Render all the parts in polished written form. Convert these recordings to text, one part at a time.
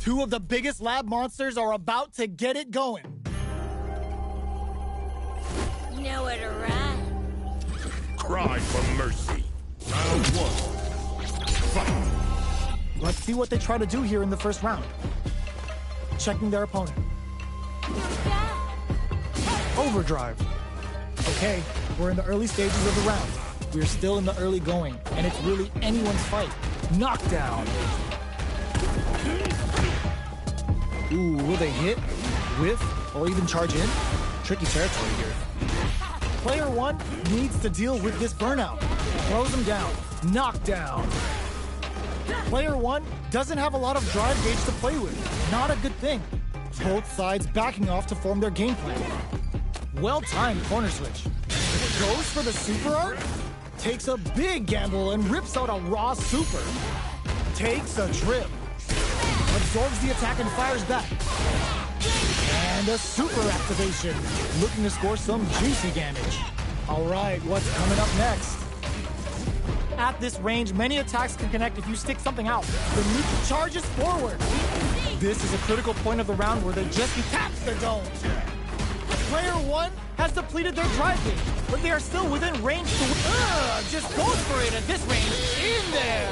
Two of the biggest lab monsters are about to get it going. Nowhere to run. Cry for mercy. Round one. Fight. Let's see what they try to do here in the first round. Checking their opponent. Overdrive. Okay, we're in the early stages of the round. We're still in the early going, and it's really anyone's fight. Knockdown. Ooh, will they hit, whiff, or even charge in? Tricky territory here. Player one needs to deal with this burnout. Throws him down. Knockdown. Player one doesn't have a lot of drive gauge to play with. Not a good thing. Both sides backing off to form their game plan. Well-timed corner switch. Goes for the super art. Takes a big gamble and rips out a raw super. Takes a trip. Absorbs the attack and fires back. And a super activation. Looking to score some juicy damage. All right, what's coming up next? At this range, many attacks can connect if you stick something out. The nuke charges forward. This is a critical point of the round where they just taps the dome. Player one has depleted their drive gauge, but they are still within range to win. Just goes for it at this range. In there.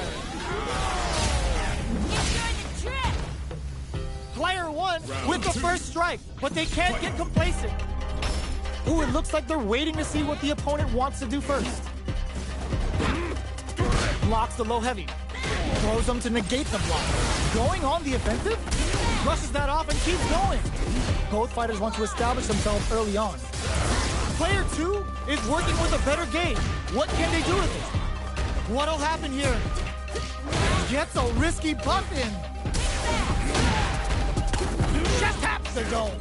Player one with the first strike, but they can't get complacent. Ooh, it looks like they're waiting to see what the opponent wants to do first. Blocks the low heavy. Throws them to negate the block. Going on the offensive? Brushes that off and keeps going. Both fighters want to establish themselves early on. Player two is working with a better gauge. What can they do with it? What'll happen here? Gets a risky buff in. Just taps the dome.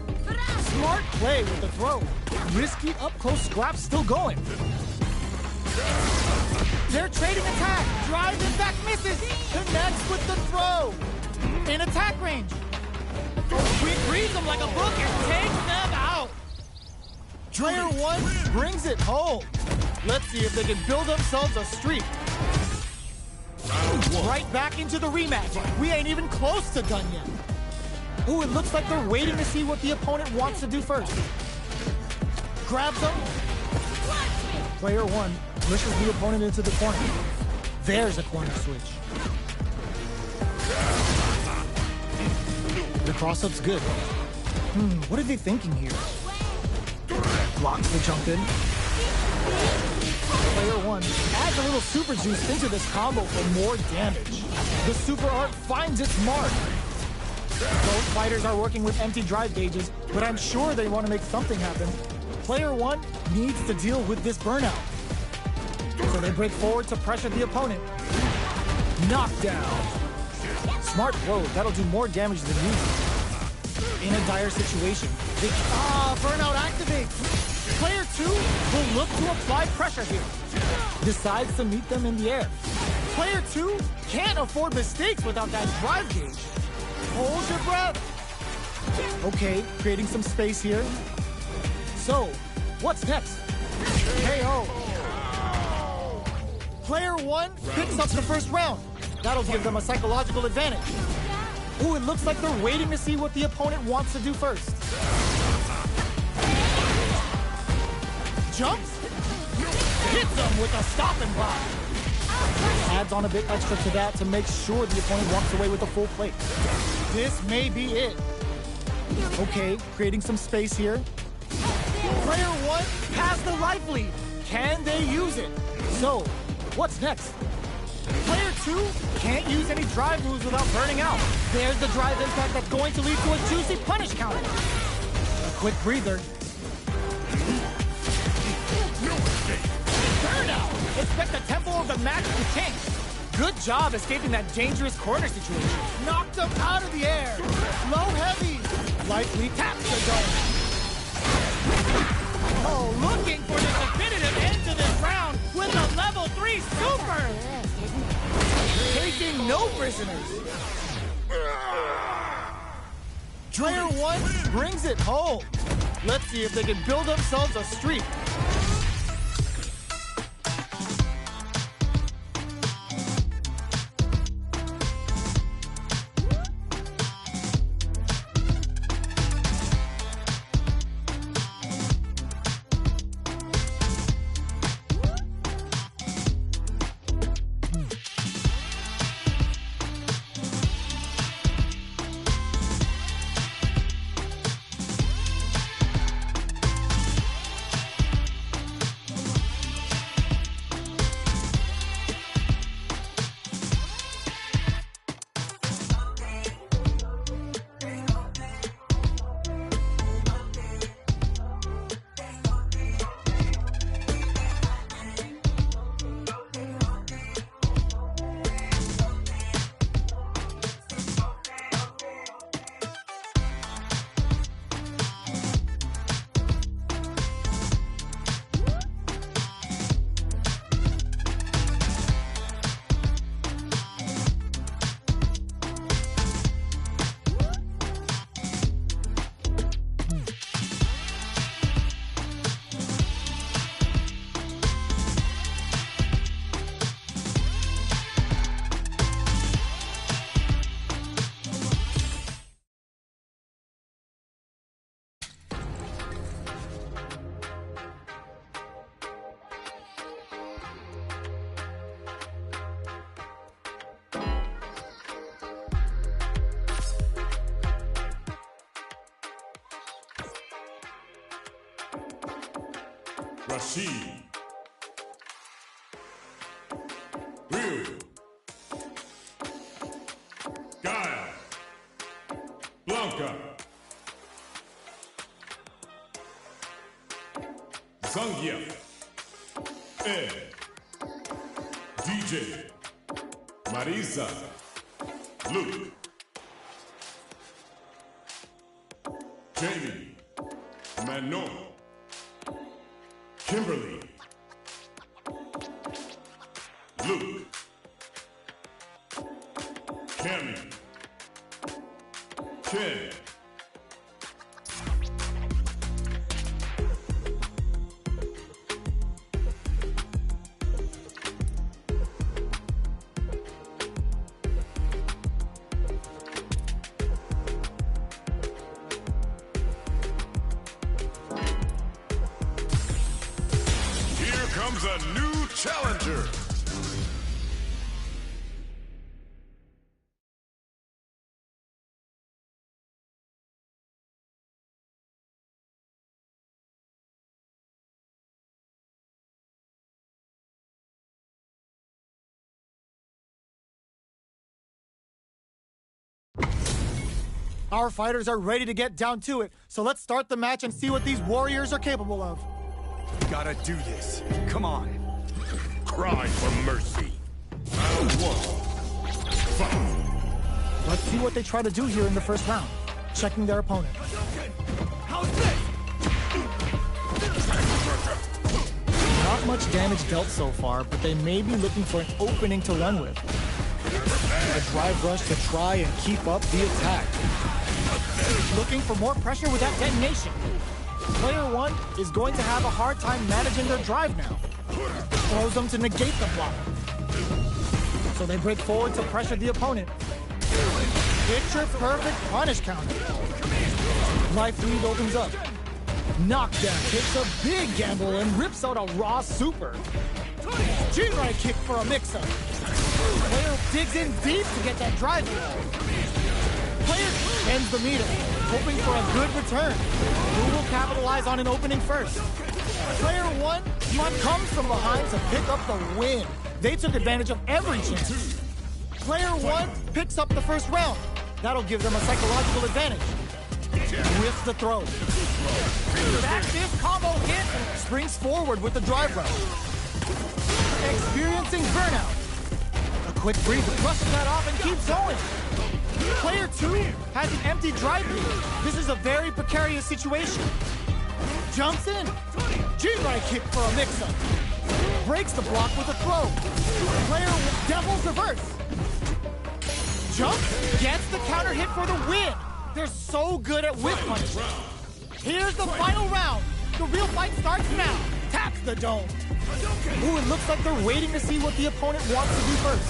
Smart play with the throw. Risky up-close scrap still going. They're trading attack. Drive impact misses. Connects with the throw. In attack range. Reads them like a book and takes them out. Player one brings it home. Let's see if they can build themselves a streak. Right back into the rematch. We ain't even close to done yet. Ooh, it looks like they're waiting to see what the opponent wants to do first. Grabs them. Player one pushes the opponent into the corner. There's a corner switch. The cross-up's good. What are they thinking here? Blocks the jump in. Player one adds a little super juice into this combo for more damage. The super art finds its mark. Both fighters are working with empty drive gauges, but I'm sure they want to make something happen. Player one needs to deal with this burnout. So they break forward to pressure the opponent. Knockdown. Smart throw, that'll do more damage than usual. In a dire situation, burnout activates. Player two will look to apply pressure here. Decides to meet them in the air. Player two can't afford mistakes without that drive gauge. Hold your breath. Okay, creating some space here. So, what's next? KO. Player one picks up the first round. That'll give them a psychological advantage. Ooh, it looks like they're waiting to see what the opponent wants to do first. Jumps. Hits them with a stop and block. Adds on a bit extra to that to make sure the opponent walks away with a full plate. This may be it. Okay, creating some space here. Player one has the life lead. Can they use it? So, what's next? Player two can't use any drive moves without burning out. There's the drive impact that's going to lead to a juicy punish counter. A quick breather. Burnout! Expect the tempo of the match to change. Good job escaping that dangerous corner situation. Knocked them out of the air. Low heavy. Likely taps the dome. Oh, looking for the definitive end to this round with a level 3 super. Taking no prisoners. Player one brings it home. Let's see if they can build themselves a streak. Rashid. Ryu. Guile. Blanca. Zangief. Ed. DJ. Marisa. Luke. Jamie. Manon. Kimberly. Luke. Cammy. Ken. Comes a new challenger. Our fighters are ready to get down to it, so let's start the match and see what these warriors are capable of. Gotta do this. Come on. Cry for mercy. Round one. Fight. Let's see what they try to do here in the first round. Checking their opponent. How's this? Not much damage dealt so far, but they may be looking for an opening to run with. A drive rush to try and keep up the attack. Looking for more pressure with that detonation. Player one is going to have a hard time managing their drive now. Throws them to negate the block. So they break forward to pressure the opponent. Picture perfect punish counter. Life lead opens up. Knockdown takes a big gamble and rips out a raw super. Jinrai kick for a mix-up. Player digs in deep to get that drive in. Player ends the meter, hoping for a good return. Who will capitalize on an opening first? Player one comes from behind to pick up the win. They took advantage of every chance. Player one picks up the first round. That'll give them a psychological advantage. Whiffs the throw. Back this combo hit and springs forward with the drive round. Experiencing burnout. A quick breather brushes that off and keeps going. Player two has an empty drive lead. This is a very precarious situation. Jumps in. Jinrai kick for a mix-up. Breaks the block with a throw. Player Devil's reverse. Jump, gets the counter hit for the win. They're so good at whip punishing. Here's the final round. The real fight starts now. Taps the dome. Ooh, it looks like they're waiting to see what the opponent wants to do first.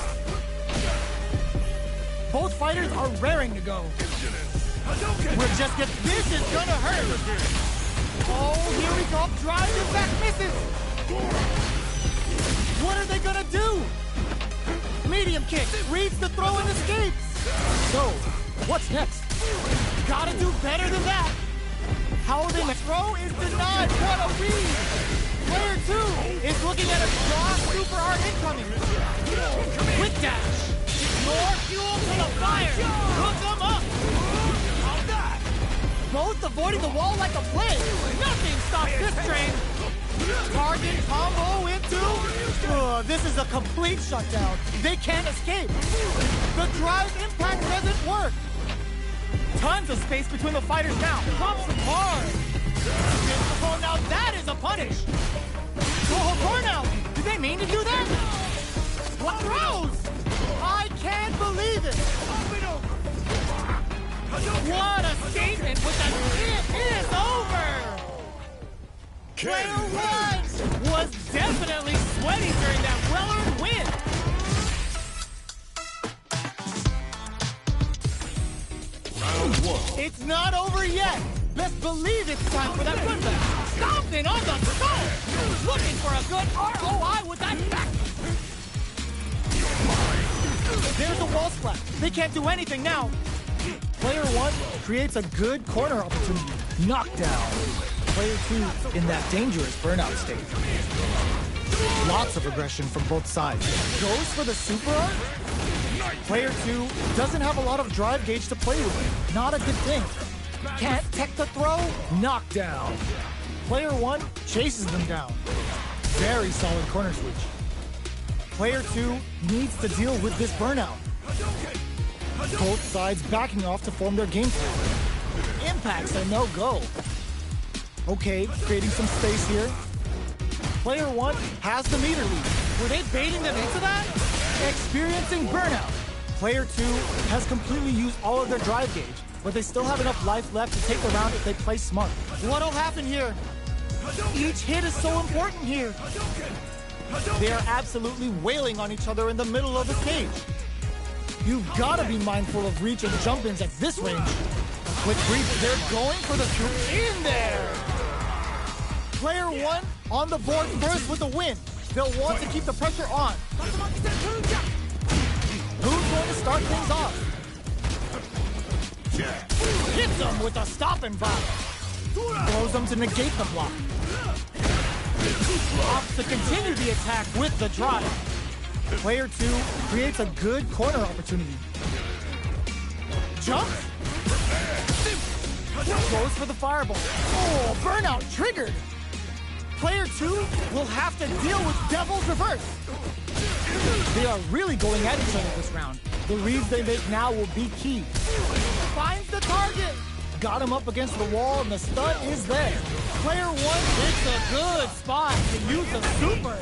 Both fighters are raring to go. We're just getting... This is gonna hurt. Oh, here we go. Drive and back misses. What are they gonna do? Medium kick. Reads the throw and escapes. So, what's next? Gotta do better than that. How the throw is denied. What a read. Player two is looking at a draw super hard incoming. Quick dash. More fuel to the fire. Hook them up. How's that? Both avoiding the wall like a plague. Nothing stops this train. Target combo into... this is a complete shutdown. They can't escape. The drive impact doesn't work. Tons of space between the fighters now. Pumps them hard. Oh, now that is a punish. Oh, burnout. Did they mean to do that? What throws? I can't believe it. What a statement with the it is over. Player one was definitely sweating during that well-earned win. Round one. It's not over yet. Best believe it's time for that runback. Stomping on the skull. Looking for a good ROI with that back. There's a wall splat. They can't do anything now. Player one creates a good corner opportunity. Knockdown. Player 2 in that dangerous burnout state. Lots of aggression from both sides. Goes for the super art? Player 2 doesn't have a lot of drive gauge to play with. Not a good thing. Can't tech the throw? Knockdown. Player 1 chases them down. Very solid corner switch. Player 2 needs to deal with this burnout. Both sides backing off to form their game plan. Impacts are no-go. Okay, creating some space here. Player 1 has the meter lead. Were they baiting them into that? Experiencing burnout. Player 2 has completely used all of their drive gauge, but they still have enough life left to take the round if they play smart. What'll happen here? Each hit is so important here. They are absolutely wailing on each other in the middle of the stage. You've got to be mindful of reach and jump-ins at this range. Quick brief, they're going for the swoop in there. Player 1 on the board first with the win. They'll want to keep the pressure on. Who's going to start things off? Hits them with a stop and block. Throws them to negate the block. Opts to continue the attack with the drive. Player 2 creates a good corner opportunity. Jump. Goes for the fireball. Oh, burnout triggered. Player 2 will have to deal with Devil's Reverse. They are really going at each other this round. The reads they make now will be key. Finds the target. Got him up against the wall, and the stun is there. Player 1 hits a good spot to use the super.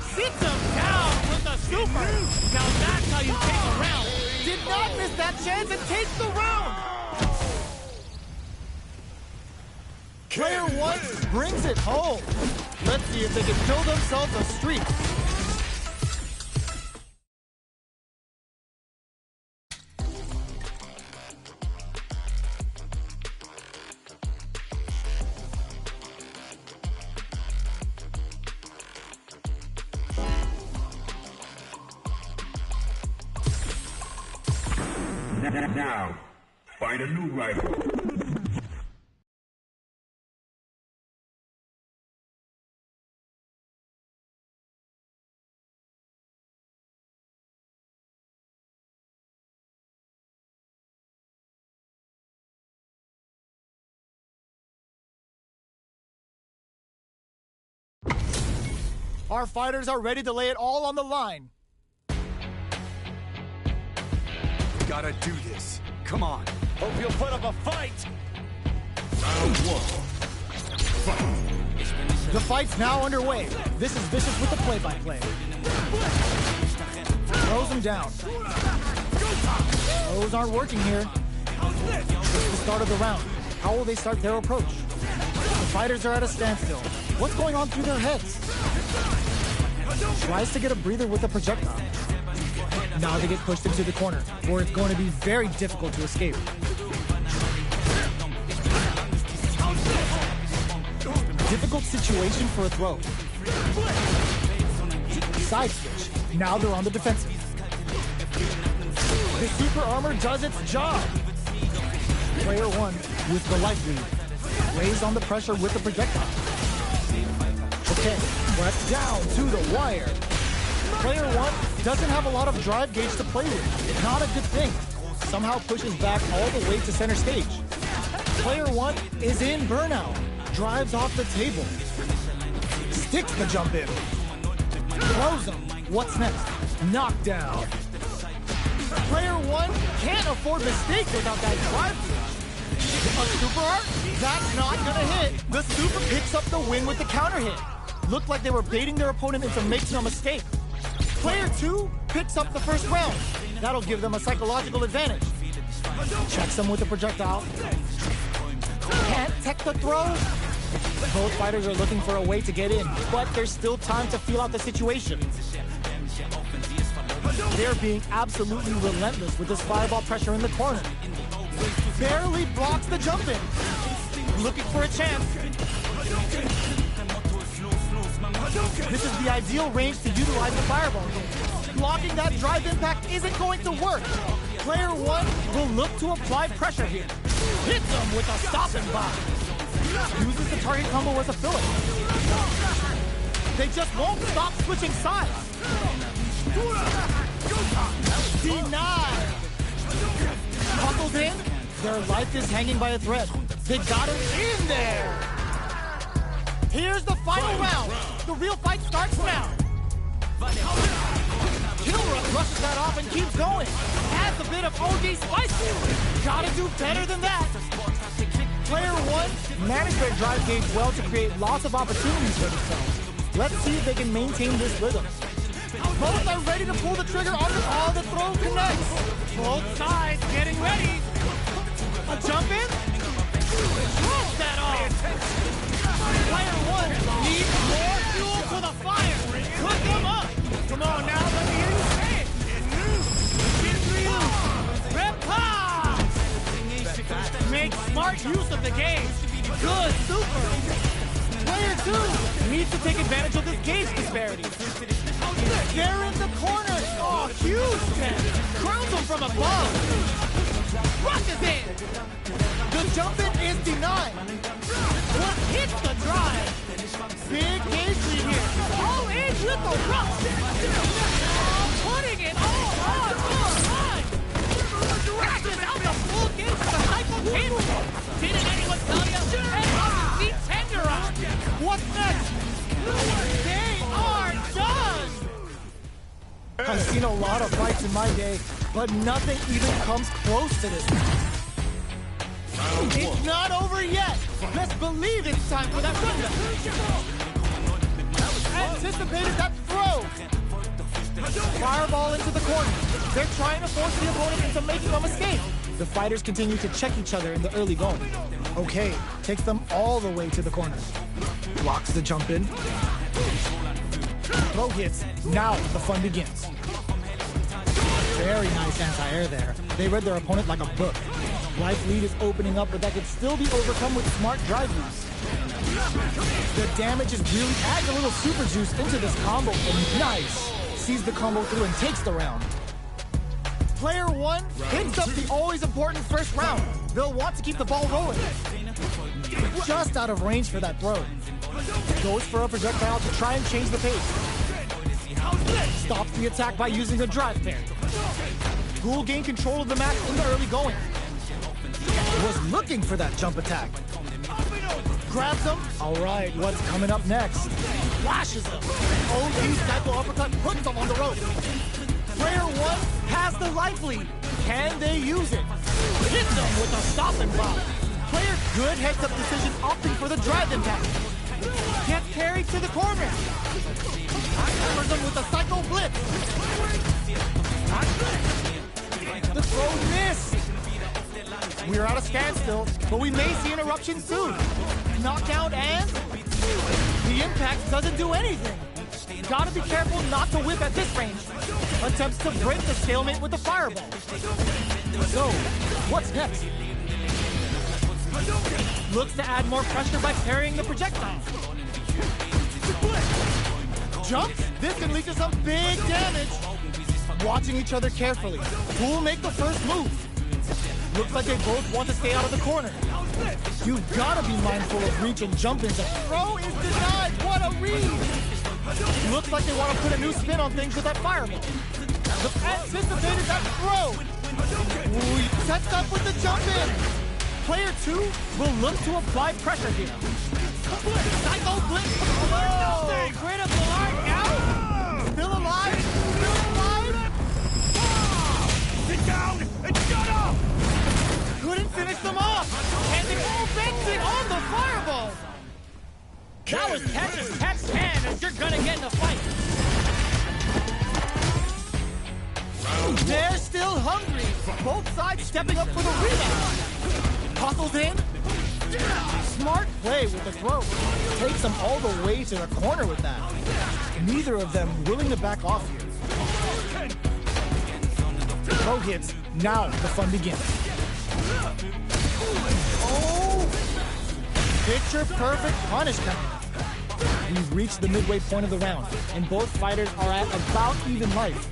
Sits him down with the super. Now that's how you take a round. Did not miss that chance and takes the round. Player 1 brings it home. Let's see if they can build themselves a streak. Now, find a new rival. Our fighters are ready to lay it all on the line. Gotta do this. Come on. Hope you'll put up a fight. Round 1. Fight. The fight's now underway. This is Vicious with the play-by-play. Throws him down. Those aren't working here. It's the start of the round. How will they start their approach? The fighters are at a standstill. What's going on through their heads? Tries to get a breather with a projectile. Now they get pushed into the corner, where it's going to be very difficult to escape. Difficult situation for a throw. Side switch. Now they're on the defensive. The super armor does its job. Player 1 with the life lead. Lays on the pressure with the projectile. Okay, pressed down to the wire. Player 1 doesn't have a lot of drive gauge to play with. Not a good thing. Somehow pushes back all the way to center stage. Player 1 is in burnout. Drives off the table. Sticks the jump in. Throws him. What's next? Knockdown. Player 1 can't afford mistakes without that drive gauge. A super art? That's not gonna hit. The super picks up the win with the counter hit. Looked like they were baiting their opponent into making a mistake. Player 2 picks up the first round. That'll give them a psychological advantage. Checks them with a projectile. Can't tech the throw. Both fighters are looking for a way to get in, but there's still time to feel out the situation. They're being absolutely relentless with this fireball pressure in the corner. Barely blocks the jump in. Looking for a chance. This is the ideal range to utilize the fireball. Blocking that drive impact isn't going to work. Player 1 will look to apply pressure here. Hits him with a stop and block. Uses the target combo as a filler. They just won't stop switching sides. Denied. Buckled in. Their life is hanging by a thread. They got him in there. Here's the final round. The real fight starts now. Killra brushes that off and keeps going. Adds a bit of OD spice. Gotta do better than that. Player one managed their drive gauge well to create lots of opportunities for themselves. Let's see if they can maintain this rhythm. Both are ready to pull the trigger on the throw connects. Both sides getting ready. A jump in. Drop that off. Player one needs more fuel to the fire. Cook them up. Come on now, let me hear you say it. Repop. Make smart use of the game. Good, super. Player two needs to take advantage of this gauge disparity. They're in the corner. Oh, huge catch. Crowns them from above. Rushes in. The jump in is denied. What hits the drive? Big gauge lead here. All in with the rush. Putting it all on. Crashes out the full gauge to the cycle pin. Didn't anyone tell you? And the tenderized. What's next? They are done. I've seen a lot of fights in my day, but nothing even comes close to this. It's not over yet. Best believe it's time for that rundown. Anticipated that throw. Fireball into the corner. They're trying to force the opponent into making a mistake. The fighters continue to check each other in the early going. Okay, takes them all the way to the corner. Blocks the jump in. Throw hits. Now the fun begins. Very nice anti-air there. They read their opponent like a book. Life lead is opening up, but that could still be overcome with smart drive use. The damage is really adds a little super juice into this combo, and nice. Sees the combo through and takes the round. Player one picks up the always important first round. They'll want to keep the ball rolling. Just out of range for that throw. Goes for a projectile to try and change the pace. Stops the attack by using a drive pair. Ghoul gained control of the match in the early going. Was looking for that jump attack. Grabs him. All right, what's coming up next? Flashes him. OD cycle uppercut puts him on the rope. Player one has the life lead. Can they use it? Hits him with a stop and block. Player good heads-up decision opting for the drive impact. Gets carried to the corner. Hammers him with a cycle blitz. The throw missed. We're at a standstill, but we may see an eruption soon. Knockdown and the impact doesn't do anything. Gotta be careful not to whip at this range. Attempts to break the stalemate with the fireball. So, what's next? Looks to add more pressure by parrying the projectile. Jumps? This can lead to some big damage. Watching each other carefully. Who'll make the first move? Looks like they both want to stay out of the corner. You've got to be mindful of reach and jump ins. Throw is denied. What a read! Looks like they want to put a new spin on things with that fireball. Anticipated that throw. Ooh, he sets up with the jump in. Player two will look to apply pressure here. Psycho blitz. Oh, critical art out. Still alive. Still alive. Sit down and shut up. Couldn't finish them off. And they all bends it on the fireball. That was catch as catch can, and you're gonna get in a fight. They're still hungry. Both sides stepping up for the rebound. Hustled in. Smart play with the throw. Takes them all the way to the corner with that. Neither of them willing to back off here. Throw hits. Now the fun begins. Oh! Picture perfect punish coming. We've reached the midway point of the round, and both fighters are at about even life.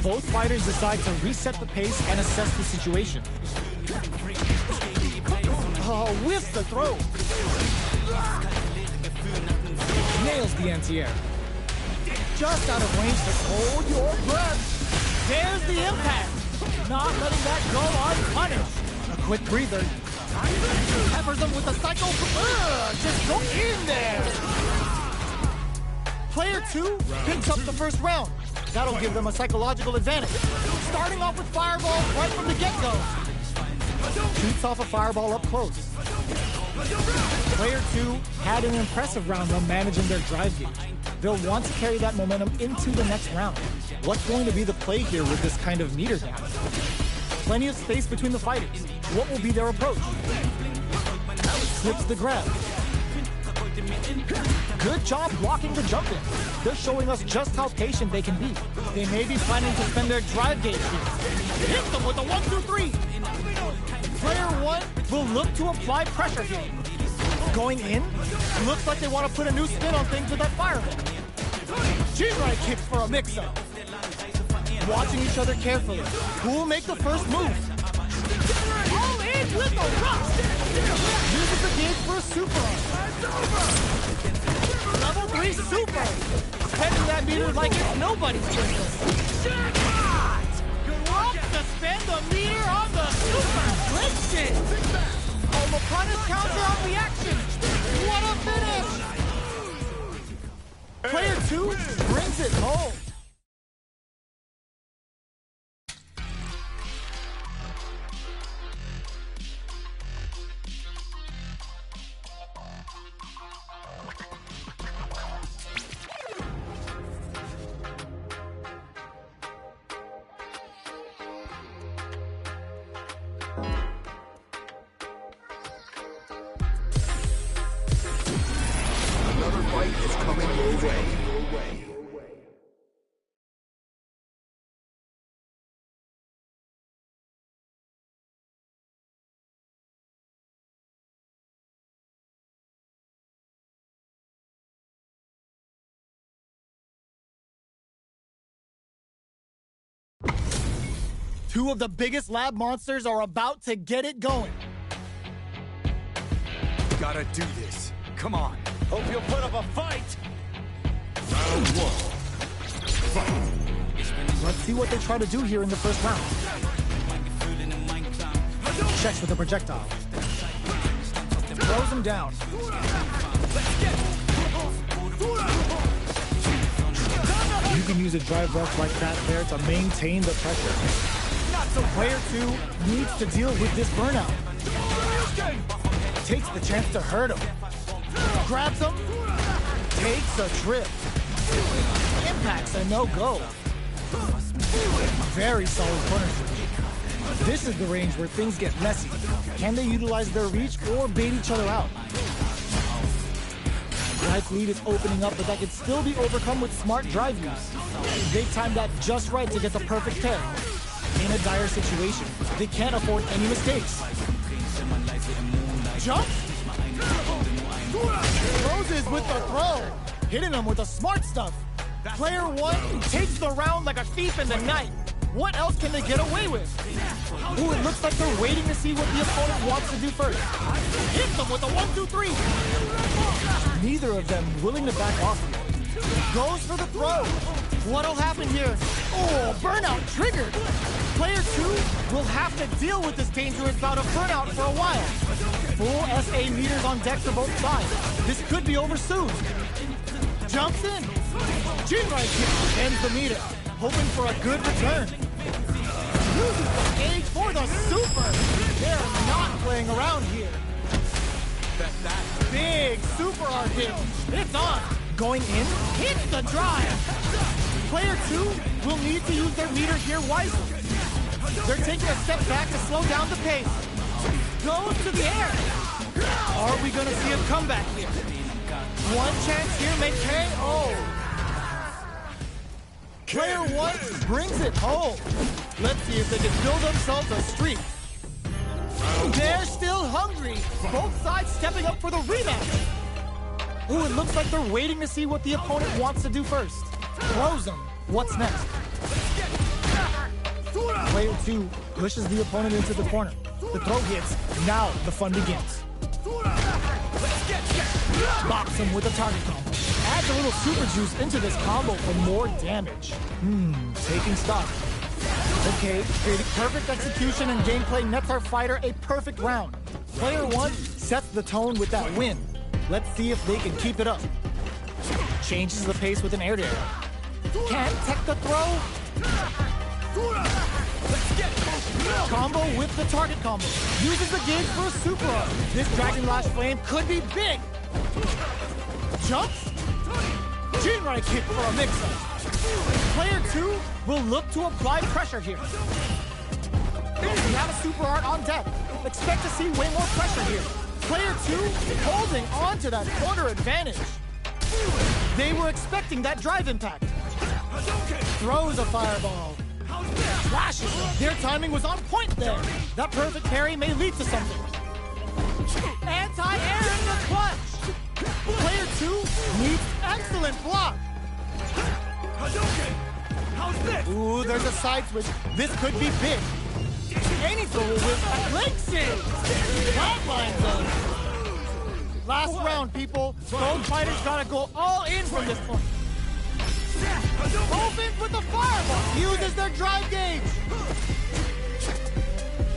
Both fighters decide to reset the pace and assess the situation. Oh, whiffs the throw. Nails the anti-air. Just out of range to hold your breath. There's the impact. Not letting that go unpunished. A quick breather. Peppers them with a psycho. Just go in there. Player 2 picks up the first round. That'll give them a psychological advantage. Starting off with fireballs right from the get-go. Shoots off a fireball up close. Player 2 had an impressive round while managing their drive gauge. They'll want to carry that momentum into the next round. What's going to be the play here with this kind of meter gap? Plenty of space between the fighters. What will be their approach? Slips the grab. Good job blocking the jump in. They're showing us just how patient they can be. They may be planning to spend their drive gauge here. Hit them with a 1-2-3. Player 1 will look to apply pressure here. Going in, looks like they want to put a new spin on things with that fireball. Chin right kicks for a mix-up. Watching each other carefully. Who will make the first move? All in with the rush. Uses the gauge for a super arm. Level 3 super. Spending that meter like it's nobody's business. Up to spend the meter on the super. Flips it. Omoprana's counter on the action. What a finish. Player 2 brings it home. Another fight is coming your way. Two of the biggest lab monsters are about to get it going. Gotta do this. Come on. Hope you'll put up a fight. Round 1. Fight. Let's see what they try to do here in the first round. Checks with a projectile. Throws him down. You can use a drive rush like that there to maintain the pressure. Not so player 2 needs to deal with this burnout. Takes the chance to hurt him. Grabs him. Takes a trip. Impacts a no-go. Very solid corner switch. This is the range where things get messy. Can they utilize their reach or bait each other out? Right lead is opening up, but that could still be overcome with smart drive use. They timed that just right to get the perfect pair. In a dire situation, they can't afford any mistakes. Jump! Closes with the throw. Hitting him with the smart stuff. Player 1 takes the round like a thief in the night. What else can they get away with? Ooh, it looks like they're waiting to see what the opponent wants to do first. Hit them with a 1-2-3. Neither of them willing to back off here. Goes for the throw. What'll happen here? Oh, burnout triggered. Player 2 will have to deal with this dangerous bout of burnout for a while. Full SA meters on deck for both sides. This could be over soon. Jumps in. Chin right kick ends the meter, hoping for a good return. Uses the gauge for the super. They're not playing around here. Big super arc hit. It's on. Going in, hits the drive. Player 2 will need to use their meter here wisely. They're taking a step back to slow down the pace. Goes to the air. Are we going to see a comeback here? One chance here, make KO. Player 1 brings it home. Let's see if they can build themselves a streak. They're still hungry. Both sides stepping up for the rematch. Ooh, it looks like they're waiting to see what the opponent wants to do first. Throws them. What's next? Player 2 pushes the opponent into the corner. The throw hits. Now the fun begins. Bops him with a target combo. Adds a little super juice into this combo for more damage. Taking stock. Okay, creating perfect execution and gameplay nets our fighter a perfect round. Player 1 sets the tone with that win. Let's see if they can keep it up. Changes the pace with an air dare. Can't tech the throw. Combo with the target combo. Uses the gauge for a super art. This Dragon Lash Flame could be big. Jumps. Jinrai kick for a mix-up. Player 2 will look to apply pressure here. We have a super art on deck. Expect to see way more pressure here. Player 2 holding on to that corner advantage. They were expecting that drive impact. Throws a fireball. Flashes them. Their timing was on point there. That perfect parry may lead to something. Anti-air in the clutch. Player 2 needs excellent block. Ooh, there's a side switch. This could be big. Any throw with a leg save. Flatline zone. Last round, people. Gold fighters gotta go all in from this point. Opens with the fireball. Uses their drive gauge.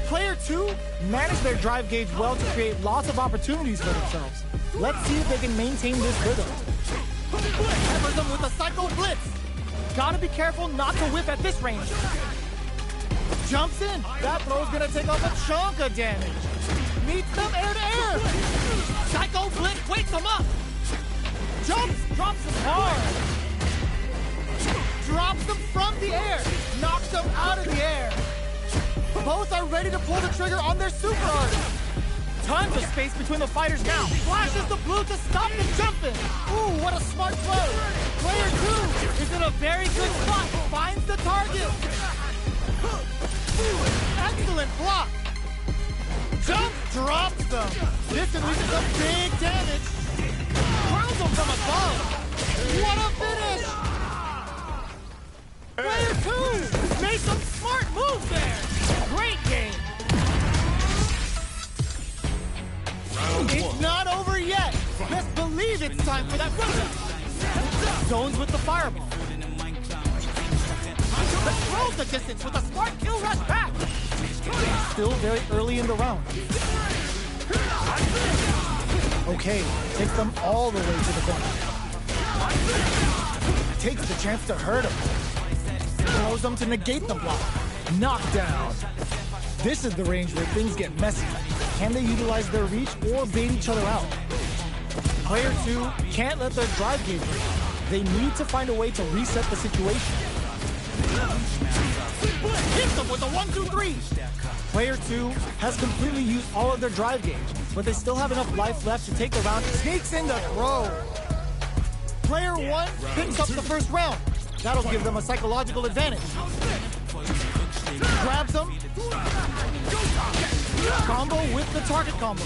Player 2 managed their drive gauge well to create lots of opportunities for themselves. Let's see if they can maintain this rhythm. Peppers them with a Psycho Blitz. Gotta be careful not to whip at this range. Jumps in. That throw's gonna take off a chunk of damage. Meets them air to air. Psycho Blitz wakes them up. Jumps, drops them hard. Drops them from the air. Knocks them out of the air. Both are ready to pull the trigger on their super art. Tons of space between the fighters now. Flashes the blue to stop the jumping. Ooh, what a smart throw. Player 2 is in a very good spot. Finds the target. Excellent block. Jump drops them. This unleashes some big damage. Crowns them from above. What a finish. Player 2 made some smart moves there. Great game. It's not over yet. Best believe it's time for that run. Zones with the fireball. Controls the distance with a smart kill rush back. Still very early in the round. Okay, takes them all the way to the corner. Takes the chance to hurt him. Throws them to negate the block. Knockdown. This is the range where things get messy. Can they utilize their reach or bait each other out? Player 2 can't let their drive gauge break. They need to find a way to reset the situation. Hits them with a 1-2-3. Player 2 has completely used all of their drive gauge, but they still have enough life left to take the round. Sneaks in the throw. Player 1 picks up the first round. That'll give them a psychological advantage. Grabs them. Combo with the target combo.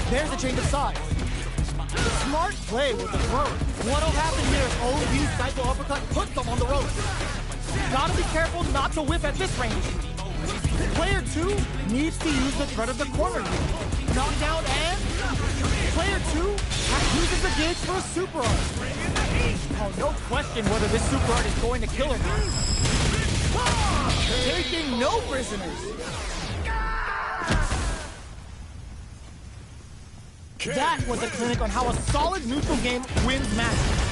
There's a change of sides. Smart play with the throw. What'll happen here is OB Psycho Uppercut puts them on the ropes. Gotta be careful not to whip at this range. Player 2 needs to use the threat of the corner here. Knockdown and player 2 uses the gauge for a super art. Oh, no question whether this super art is going to kill him. Taking no prisoners. That was a clinic on how a solid neutral game wins matches.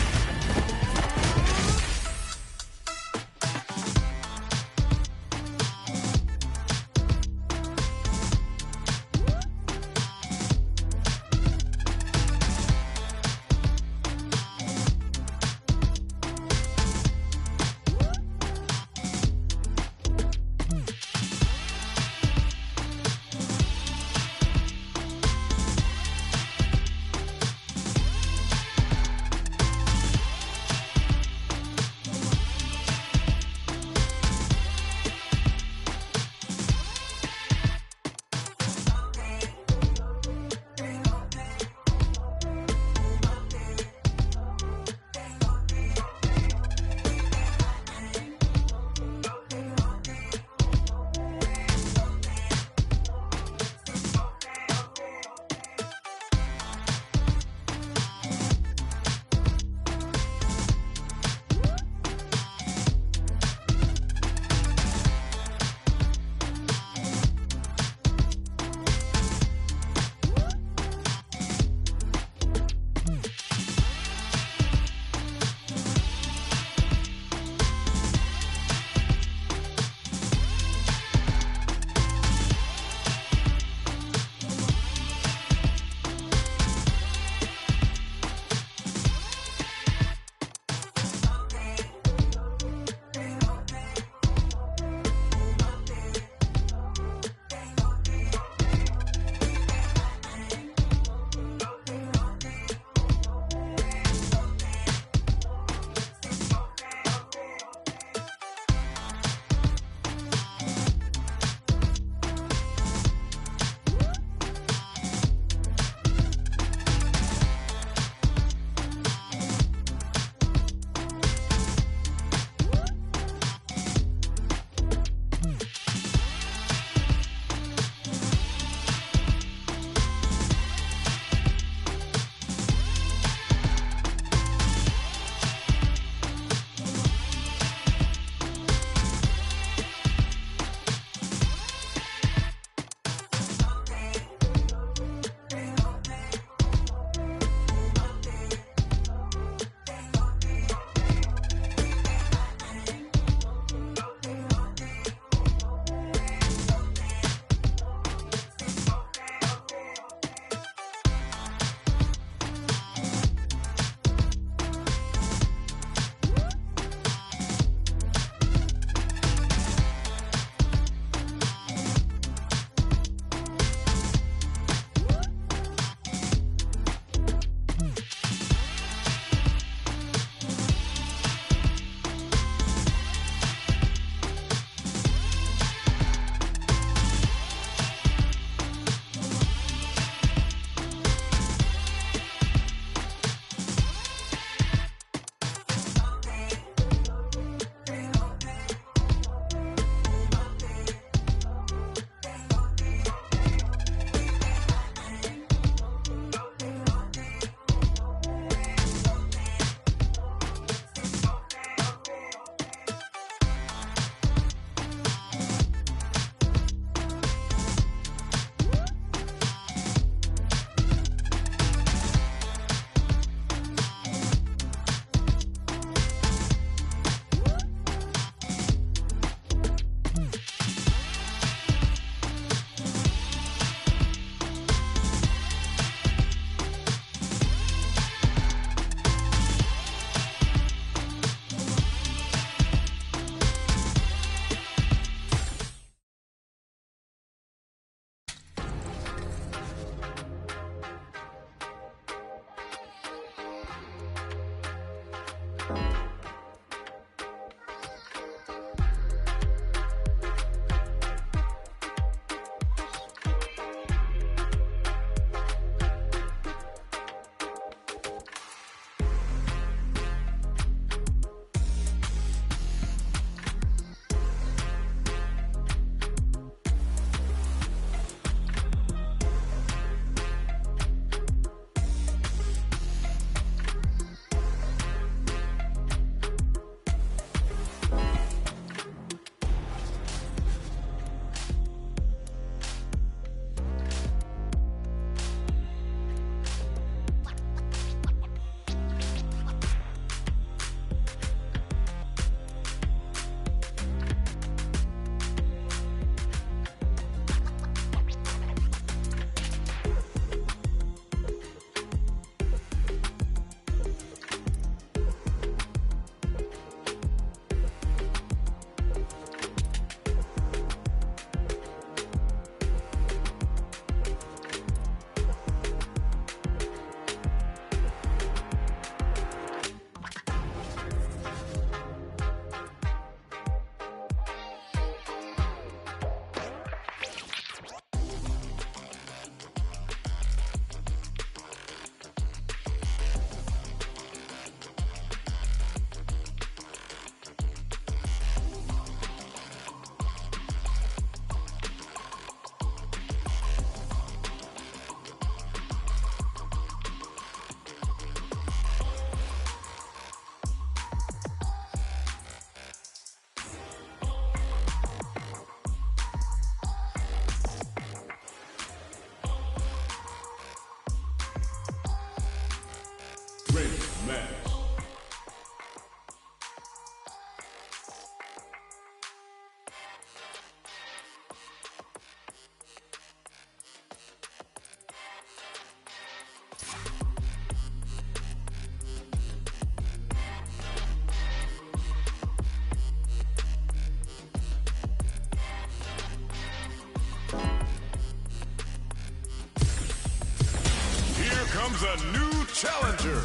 comes a new challenger.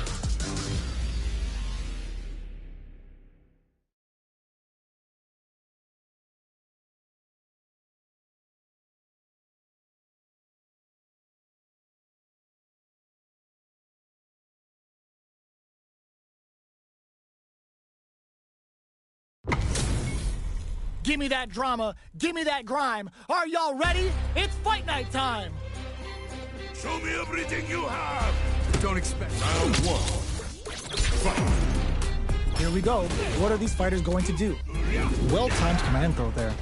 Give me that drama, give me that grime. Are y'all ready? It's fight night time. Show me everything you have. Don't expect. Round 1. Fight. Here we go. What are these fighters going to do? Well-timed command throw there.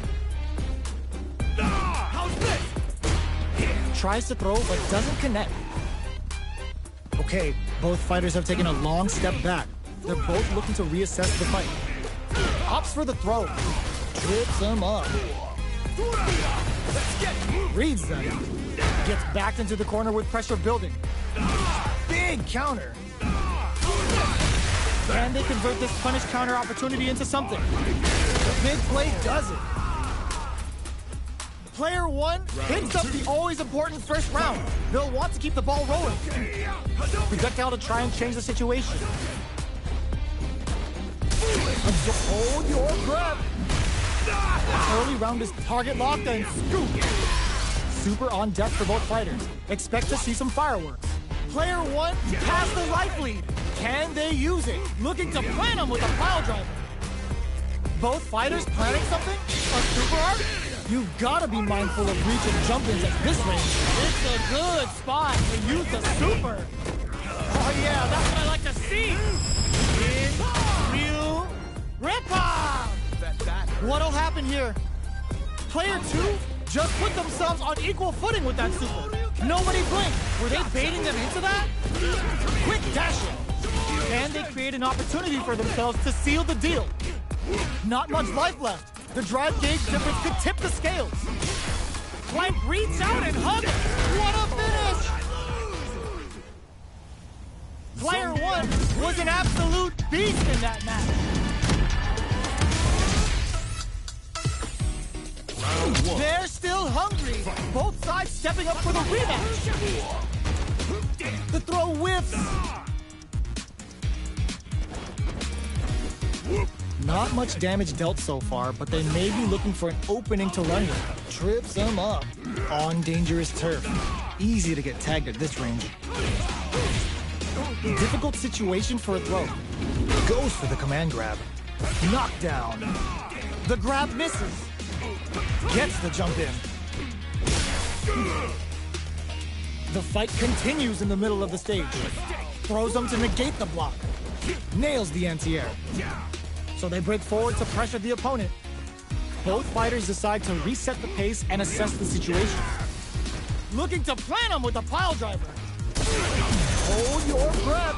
How's this? Tries to throw, but doesn't connect. Okay, both fighters have taken a long step back. They're both looking to reassess the fight. Opts for the throw. Trips him up. Reads them. Gets backed into the corner with pressure building. Big counter. Can they convert this punish counter opportunity into something? The big play does it. Player 1 picks up the always important first round. They'll want to keep the ball rolling. Projectile to try and change the situation. Hold your breath. Early round is target locked and scoop. Super on deck for both fighters. Expect to see some fireworks. Player 1 has the life lead. Can they use it? Looking to plan them with a pile driver. Both fighters planning something? A super art? You've got to be mindful of reach and jump-ins at this range. It's a good spot to use the super. Oh yeah, that's what I like to see. In real rip-off. What'll happen here? Player 2 just put themselves on equal footing with that super. Nobody blinked. Were they baiting them into that? Quick dashing. Can they create an opportunity for themselves to seal the deal? Not much life left. The drive gauge difference could tip the scales. Plank reach out and hug. What a finish! Player 1 was an absolute beast in that match. Round 1. They're still hungry. Both sides stepping up for the rematch. The throw whiffs. Not much damage dealt so far, but they may be looking for an opening to run with. Trips them up. On dangerous turf. Easy to get tagged at this range. Difficult situation for a throw. Goes for the command grab. Knockdown. The grab misses. Gets the jump in. The fight continues in the middle of the stage. Throws them to negate the block. Nails the anti-air. So they break forward to pressure the opponent. Both fighters decide to reset the pace and assess the situation. Looking to plan them with a pile driver. Hold your breath.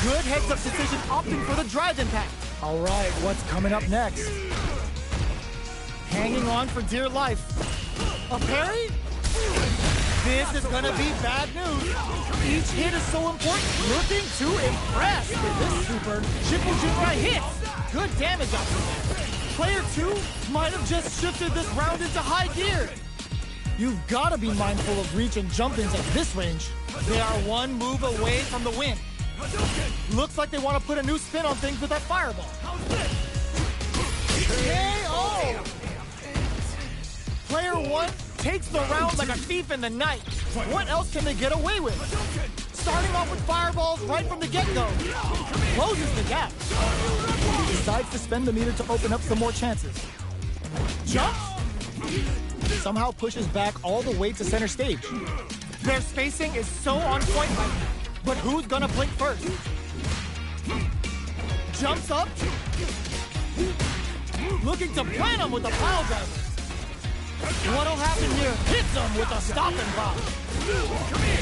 Good heads-up decision opting for the drive impact. All right, what's coming up next? Hanging on for dear life. A parry? This is gonna be bad news. Each hit is so important. Looking to impress with this super. Shipujura hits. Good damage out there. Player 2 might have just shifted this round into high gear. You've got to be mindful of reach and jump-ins at this range. They are one move away from the win. Looks like they want to put a new spin on things with that fireball. KO! Player 1 takes the round like a thief in the night. What else can they get away with? Starting off with fireballs right from the get-go. Closes the gap. Decides to spend the meter to open up some more chances. Jumps. Somehow pushes back all the way to center stage. Their spacing is so on point right now. But who's gonna blink first? Jumps up. Looking to plan him with a pile driver. What'll happen here? Hits him with a stop and pop.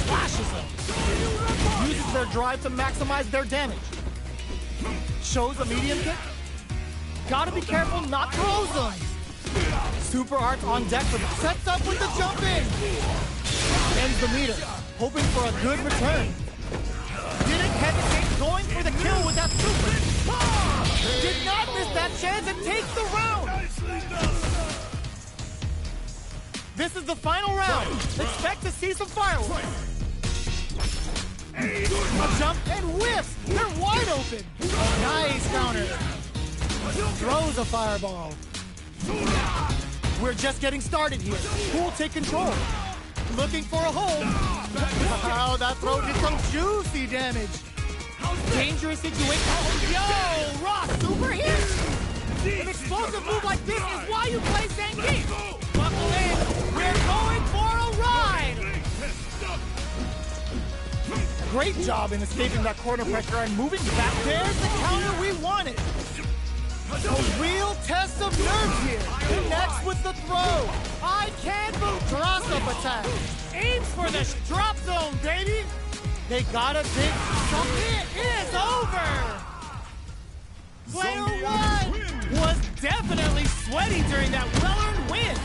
Flashes him. Uses their drive to maximize their damage. Shows a medium kick. Gotta be careful not to close them. Super Arts on deck for the sets up with the jump in. Ends the meter, hoping for a good return. Didn't hesitate going for the kill with that super. Did not miss that chance and takes the round. This is the final round. Expect to see some fireworks. A jump and whiffs! They're wide open! Nice counter! Throws a fireball. We're just getting started here. Who will take control? Looking for a hole. Wow, that throw did some juicy damage. Dangerous situation. Yo, Ross, super hit! An explosive move like this is why you play Zangief! Buckle in! We're going for a ride! Great job in escaping that corner pressure and moving back. There's the counter we wanted! A real test of nerves here! Next with the throw! I can't move! Cross-up attack! Aims for the drop zone, baby! They got a big something. It is over! Player one was definitely sweaty during that well-earned win!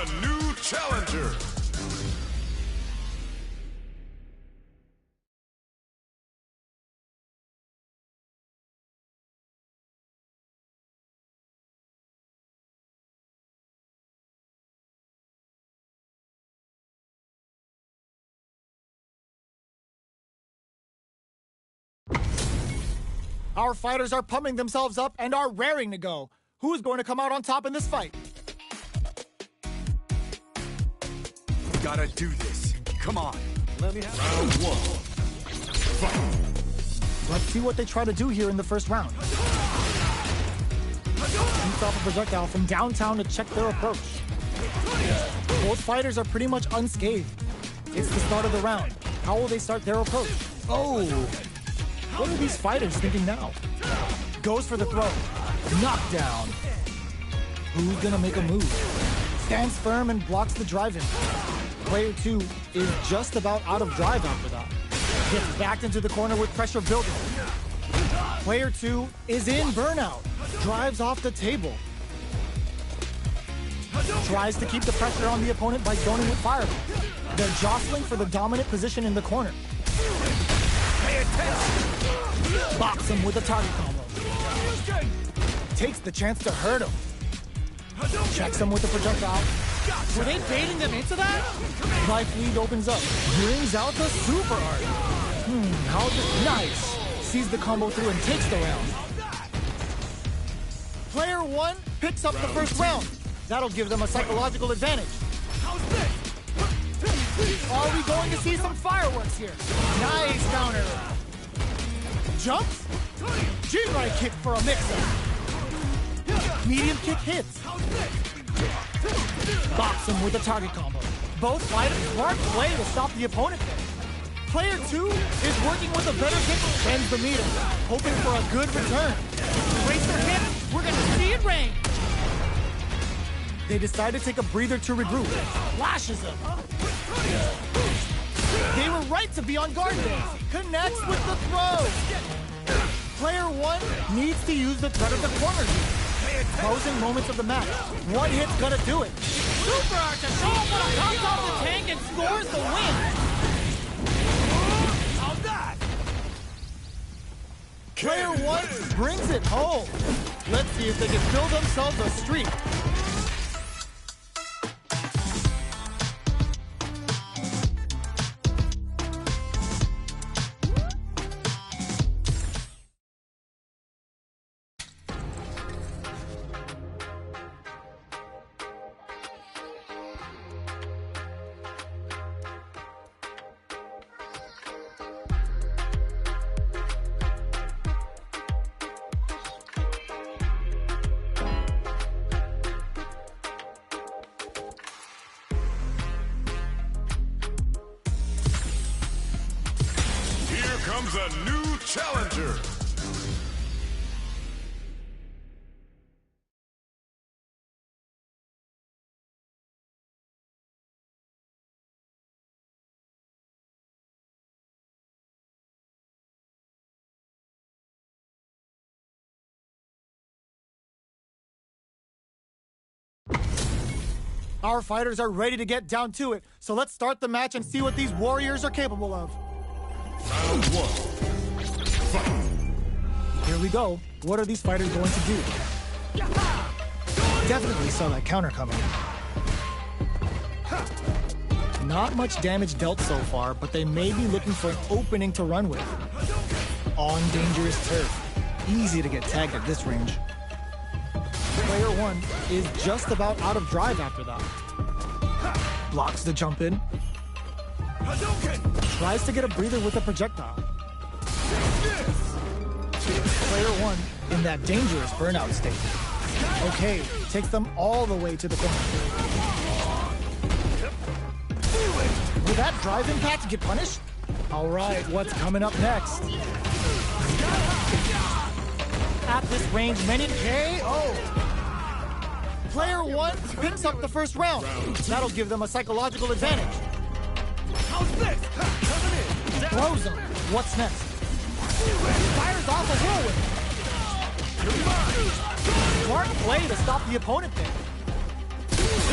a new challenger. Our fighters are pumping themselves up and are raring to go. Who's going to come out on top in this fight? Gotta do this. Come on. Let me have Round one. Fight. Let's see what they try to do here in the first round. Shoots off a projectile from downtown to check their approach. Both fighters are pretty much unscathed. It's the start of the round. How will they start their approach? Oh! What are these fighters thinking now? Goes for the throw. Knockdown. Who's gonna make a move? Stands firm and blocks the drive-in. Player 2 is just about out of drive after that. Gets backed into the corner with pressure building. Player 2 is in burnout. Drives off the table. Tries to keep the pressure on the opponent by zoning with fireball. They're jostling for the dominant position in the corner. Pay attention. Box him with a target combo. Takes the chance to hurt him. Checks him with a projectile. Were they baiting them into that? Life lead opens up. Brings out the super art. How just nice. Sees the combo through and takes the round. Player 1 picks up the first round. That'll give them a psychological advantage. Are we going to see some fireworks here? Nice counter. Jumps. G-right kick for a mix-up. Medium kick hits. Box him with a target combo. Both fighters smart play to stop the opponent there. Player 2 is working with a better kick, bends the meter, hoping for a good return. Race their hit, we're gonna see it rain. They decide to take a breather to regroup. Flashes him. They were right to be on guard there. Connects with the throw. Player 1 needs to use the threat of the corner here. Closing moments of the match. One hit's gonna do it. Super Art to show up when it comes off the tank and scores the win. How's that? Player 1 brings it home. Let's see if they can build themselves a streak. Comes a new challenger. Our fighters are ready to get down to it, so let's start the match and see what these warriors are capable of. Round one. Fight. Here we go. What are these fighters going to do? Definitely saw that counter coming. Not much damage dealt so far, but they may be looking for an opening to run with. On dangerous turf. Easy to get tagged at this range. Player 1 is just about out of drive after that. Blocks the jump in. Tries to get a breather with a projectile. Player 1 in that dangerous burnout state. Okay, takes them all the way to the corner. Will that drive impact get punished? All right, what's coming up next? At this range, many KO. Player 1 picks up the first round. That'll give them a psychological advantage. How's this? Coming in. Throws him. What's next? Fires off a whirlwind. Smart play to stop the opponent there.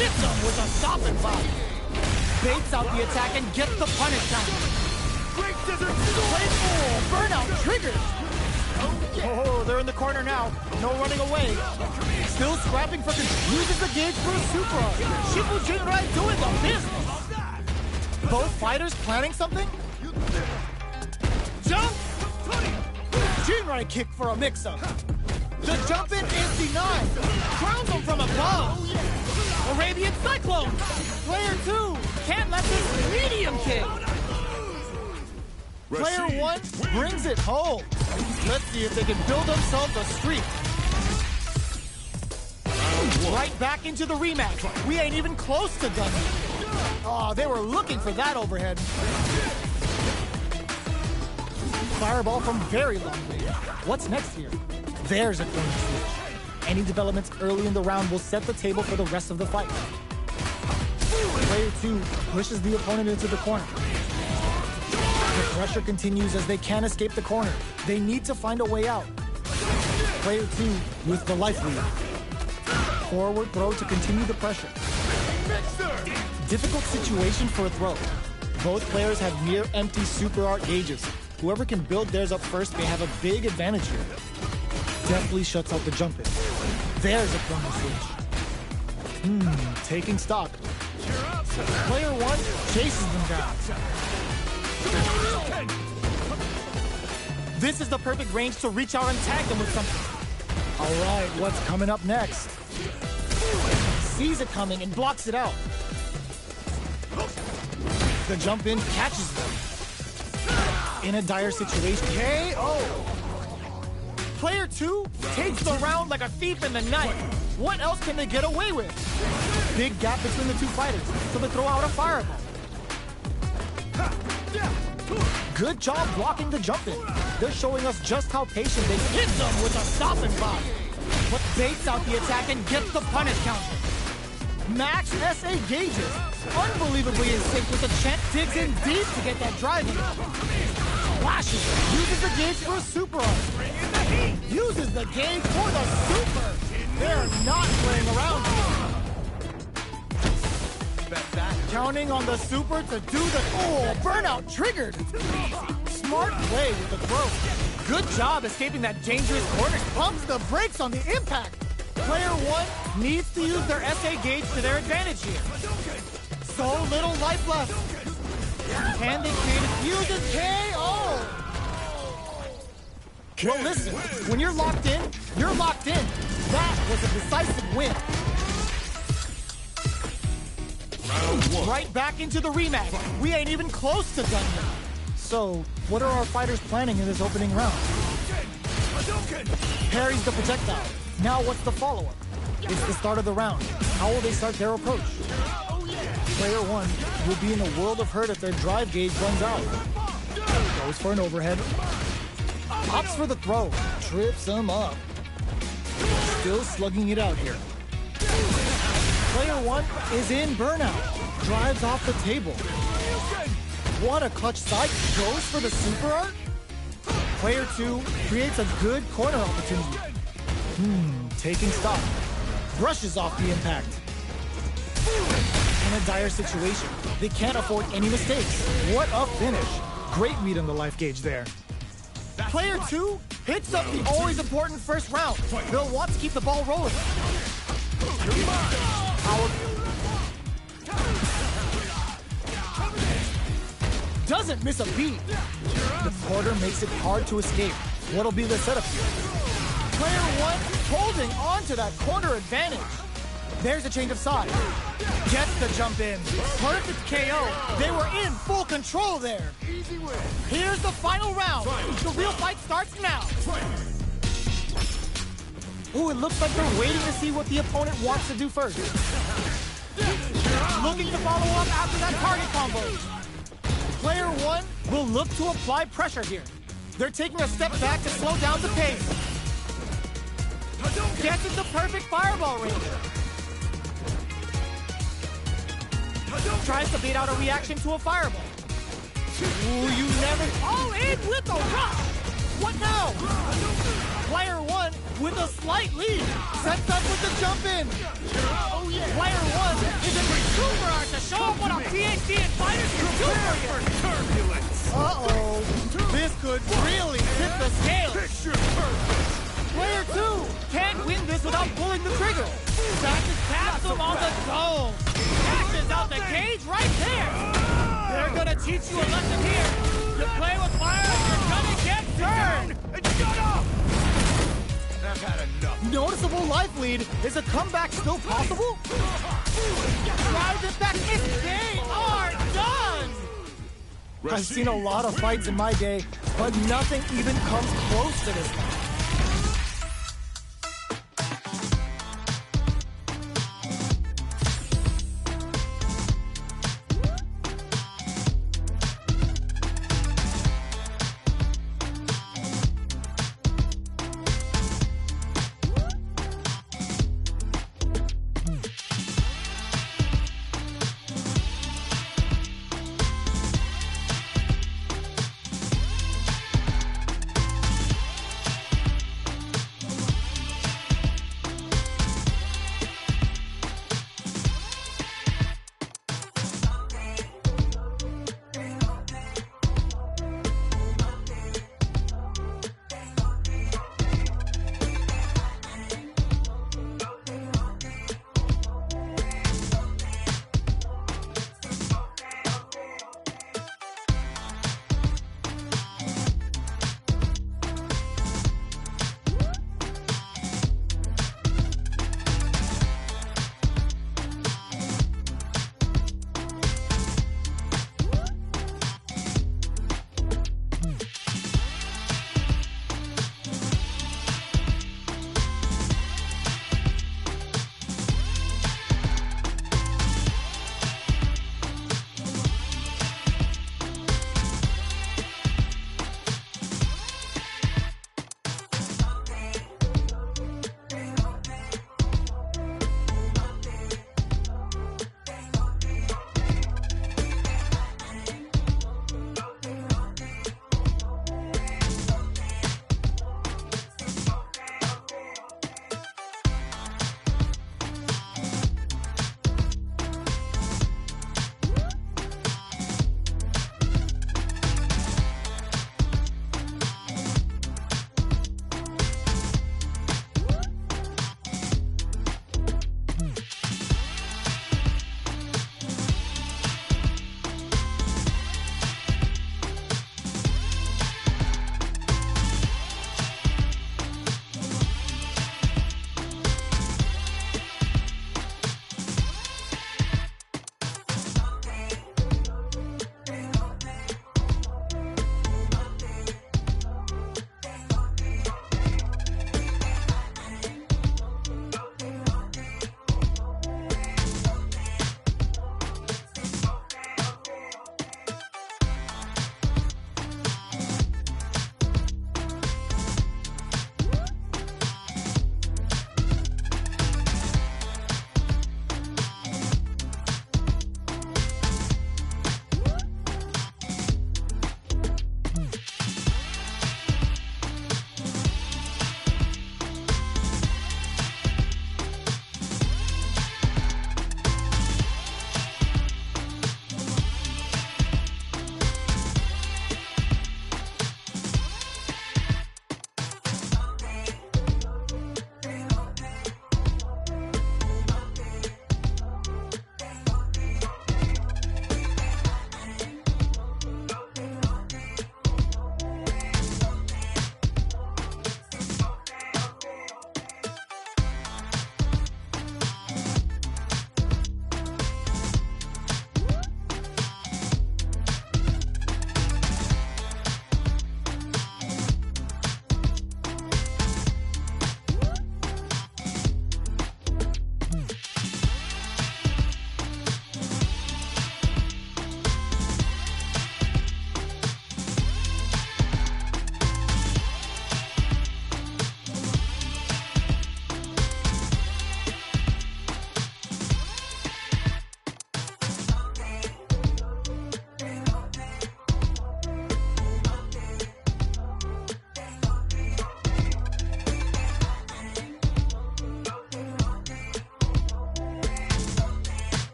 hits him with a stopping block. Baits out the attack and gets the punish counter. Great Desert Playful burnout triggered. Oh, they're in the corner now. No running away. Still scrapping for control. Uses the gauge for a super. Shifu Jinrai doing the business. Both fighters planning something? Jump! Jinrai kick for a mix-up. The jump-in is denied. Crowns him from above. Arabian Cyclone. Player 2 can't let this medium kick. Player 1 brings it home. Let's see if they can build themselves a streak. Right back into the rematch. We ain't even close to done yet. Oh, they were looking for that overhead. Fireball from very long range. What's next here? There's a corner switch. Any developments early in the round will set the table for the rest of the fight. Player 2 pushes the opponent into the corner. The pressure continues as they can't escape the corner. They need to find a way out. Player 2 with the life lead. Forward throw to continue the pressure. Difficult situation for a throw. Both players have near empty super art gauges. Whoever can build theirs up first may have a big advantage here. Deftly shuts out the jump in. There's a corner switch. Taking stock. Player 1 chases them down. This is the perfect range to reach out and tag them with something. All right, what's coming up next? Sees it coming and blocks it out. The jump in catches them. In a dire situation. KO! Player 2 takes the round like a thief in the night. What else can they get away with? Big gap between the two fighters, so they throw out a fireball. Good job blocking the jump in. They're showing us just how patient they hit them with a stopping block. But baits out the attack and gets the punish counter. Max SA gauges. Unbelievably in sync with the Chant digs in deep to get that driving. Flashes. Uses the gauge for a super art. Uses the gauge for the super. They're not playing around here. Counting on the super to do the... Oh, burnout triggered. Smart play with the throw. Good job escaping that dangerous corner. Pumps the brakes on the impact. Player 1 needs to use their SA gauge to their advantage here. So little life left. Can they create a fusion KO? Well, listen, when you're locked in, you're locked in. That was a decisive win. Right back into the rematch. We ain't even close to done yet. So, what are our fighters planning in this opening round? Parries the projectile. Now what's the follow-up? It's the start of the round. How will they start their approach? Player 1 will be in a world of hurt if their drive gauge runs out. Goes for an overhead. Opts for the throw. Trips him up. Still slugging it out here. Player 1 is in burnout. Drives off the table. What a clutch side. Goes for the super art. Player 2 creates a good corner opportunity. Taking stock. Brushes off the impact. In a dire situation. They can't afford any mistakes. What a finish. Great read on the life gauge there. Player 2 hits up the always important first round. They'll want to keep the ball rolling. Doesn't miss a beat. The quarter makes it hard to escape. What'll be the setup here? Player 1 holding on to that corner advantage. There's a change of side. Gets the jump in. Perfect KO. They were in full control there. Here's the final round. The real fight starts now. Ooh, it looks like they're waiting to see what the opponent wants to do first. Looking to follow up after that target combo. Player 1 will look to apply pressure here. They're taking a step back to slow down the pace. Gets into perfect fireball range. Tries to bait out a reaction to a fireball. Ooh, you never... Oh, in with a rush! What now? Player 1 with a slight lead. Sets up with the jump in. Oh yeah. Player 1 is in super hard to show off what a PhD in fighters can do for you. Turbulence. Uh-oh. This could really tip the scale. Picture perfect. Player 2 can't win this without pulling the trigger. Dashes past him on the dome. Dashes out the cage right there. They're gonna teach you a lesson here. You play with fire, you're gonna get burned. And shut up! I've had enough. Noticeable life lead. Is a comeback still possible? Drives it back. They are done. I've seen a lot of fights in my day, but nothing even comes close to this one.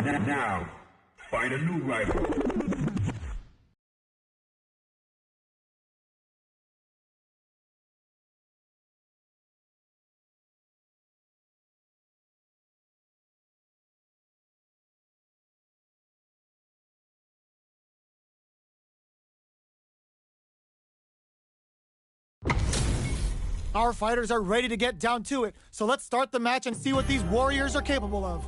Now, find a new rival. Our fighters are ready to get down to it, so let's start the match and see what these warriors are capable of.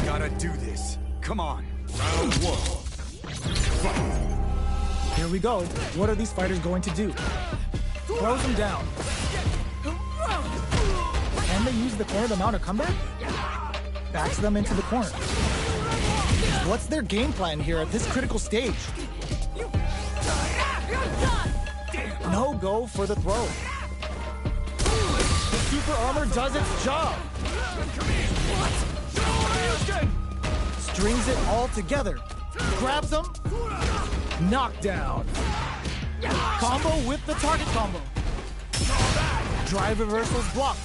Gotta do this. Come on. Round one. Fight. Here we go. What are these fighters going to do? Throws them down. Can they use the corner to mount a comeback? Backs them into the corner. What's their game plan here at this critical stage? No go for the throw. The super armor does its job. Strings it all together. Grabs them. Knockdown. Combo with the target combo. Drive reversals blocked.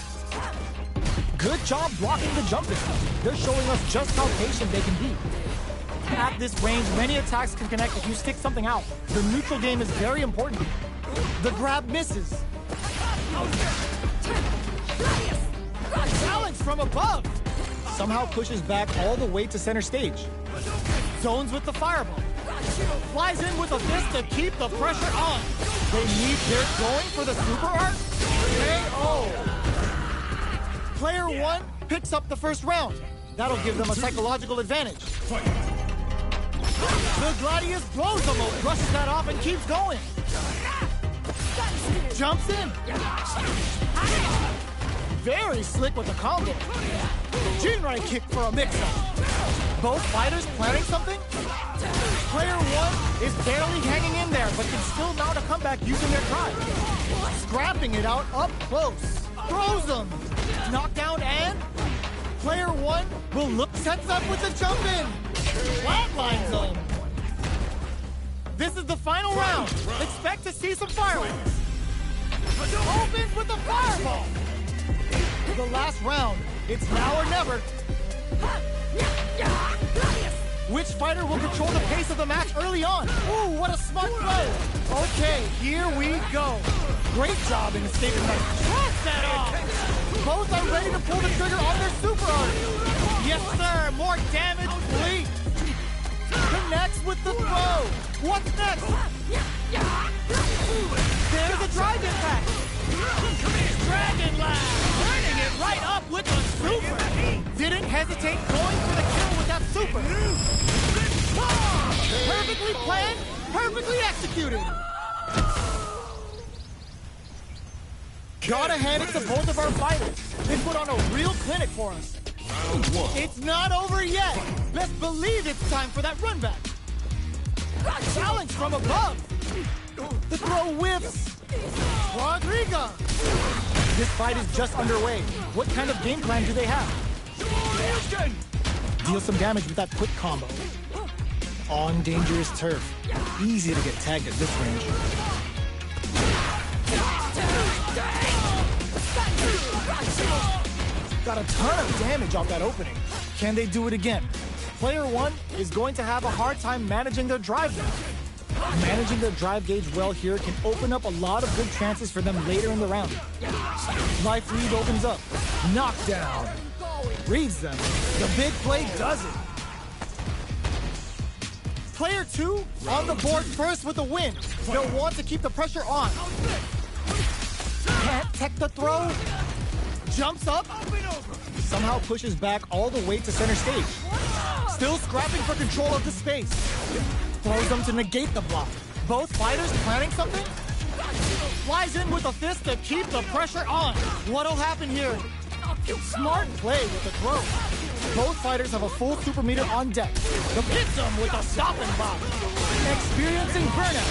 Good job blocking the jumping. They're showing us just how patient they can be. At this range, many attacks can connect if you stick something out. The neutral game is very important. The grab misses. Challenge from above. Somehow pushes back all the way to center stage. Zones with the fireball. Flies in with a fist to keep the pressure on. They're going for the super art. KO. Player one picks up the first round. That'll give them a psychological advantage. The Gladius blows them out, brushes that off and keeps going. Jumps in. Very slick with the combo. Jinrai kick for a mix-up. Both fighters planning something? Player one is barely hanging in there, but can still mount a comeback using their drive. Scrapping it out up close. Throws them. Knockdown and... Player one will sets up with the jump in. Flatlines them. This is the final round. Expect to see some fireworks. Opens with a fireball. The last round. It's now or never. Which fighter will control the pace of the match early on? Ooh, what a smart throw. Okay, here we go. Great job in escaping that. Cross that off. Both are ready to pull the trigger on their super art. Yes, sir. More damage, please. Connects with the throw. What's next? There's a drive impact. Dragon Lash. Turning it right up with the super. Didn't hesitate going for the kill with that super. Perfectly planned, perfectly executed. Gotta hand it to both of our fighters. They put on a real clinic for us. It's not over yet. Let's believe it's time for that run back. Challenge from above. The throw whiffs. Rodrigo. This fight is just underway. What kind of game plan do they have? Deal some damage with that quick combo. On dangerous turf. Easy to get tagged at this range. Got a ton of damage off that opening. Can they do it again? Player one is going to have a hard time managing their drive now. Managing their drive gauge well here can open up a lot of good chances for them later in the round. Life lead opens up. Knockdown. Reads them. The big play does it. Player two on the board first with a win. They'll want to keep the pressure on. Can't tech the throw. Jumps up. Somehow pushes back all the way to center stage. Still scrapping for control of the space. Throws them to negate the block. Both fighters planning something? Flies in with a fist to keep the pressure on. What'll happen here? Smart play with the throw. Both fighters have a full super meter on deck. The hits him with a stopping block. Experiencing burnout.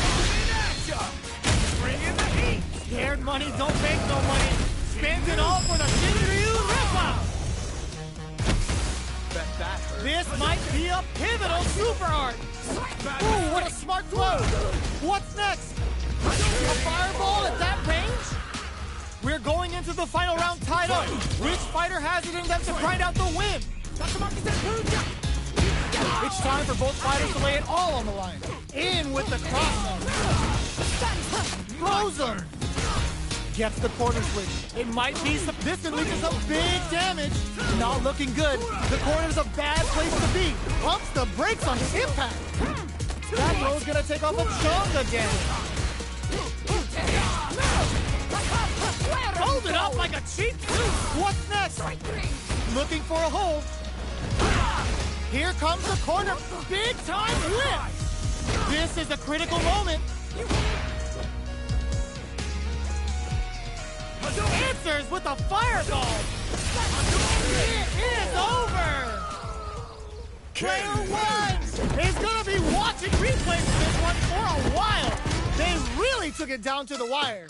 Bring in the heat. Scared money don't make no money. Spends it all for the Shinryu rip-off. Bet that hurt. This might be a pivotal super art. Ooh, what a smart throw. What's next? A fireball at that range? We're going into the final round tied up. Which fighter has it in them to grind out the win? It's time for both fighters to lay it all on the line. In with the cross. Throws him. Gets the corner switch. It might be some. This could lead to some big damage. Not looking good. The corner's a bad place to be. Pumps the brakes on impact. That throw's gonna take off a chunk of damage. Hold it up like a cheap suit. What's next? Looking for a hold. Here comes the corner. Big time lift. This is a critical moment. Answers with a fireball. It is over. Player one is going to be watching replays of this one for a while. They really took it down to the wire.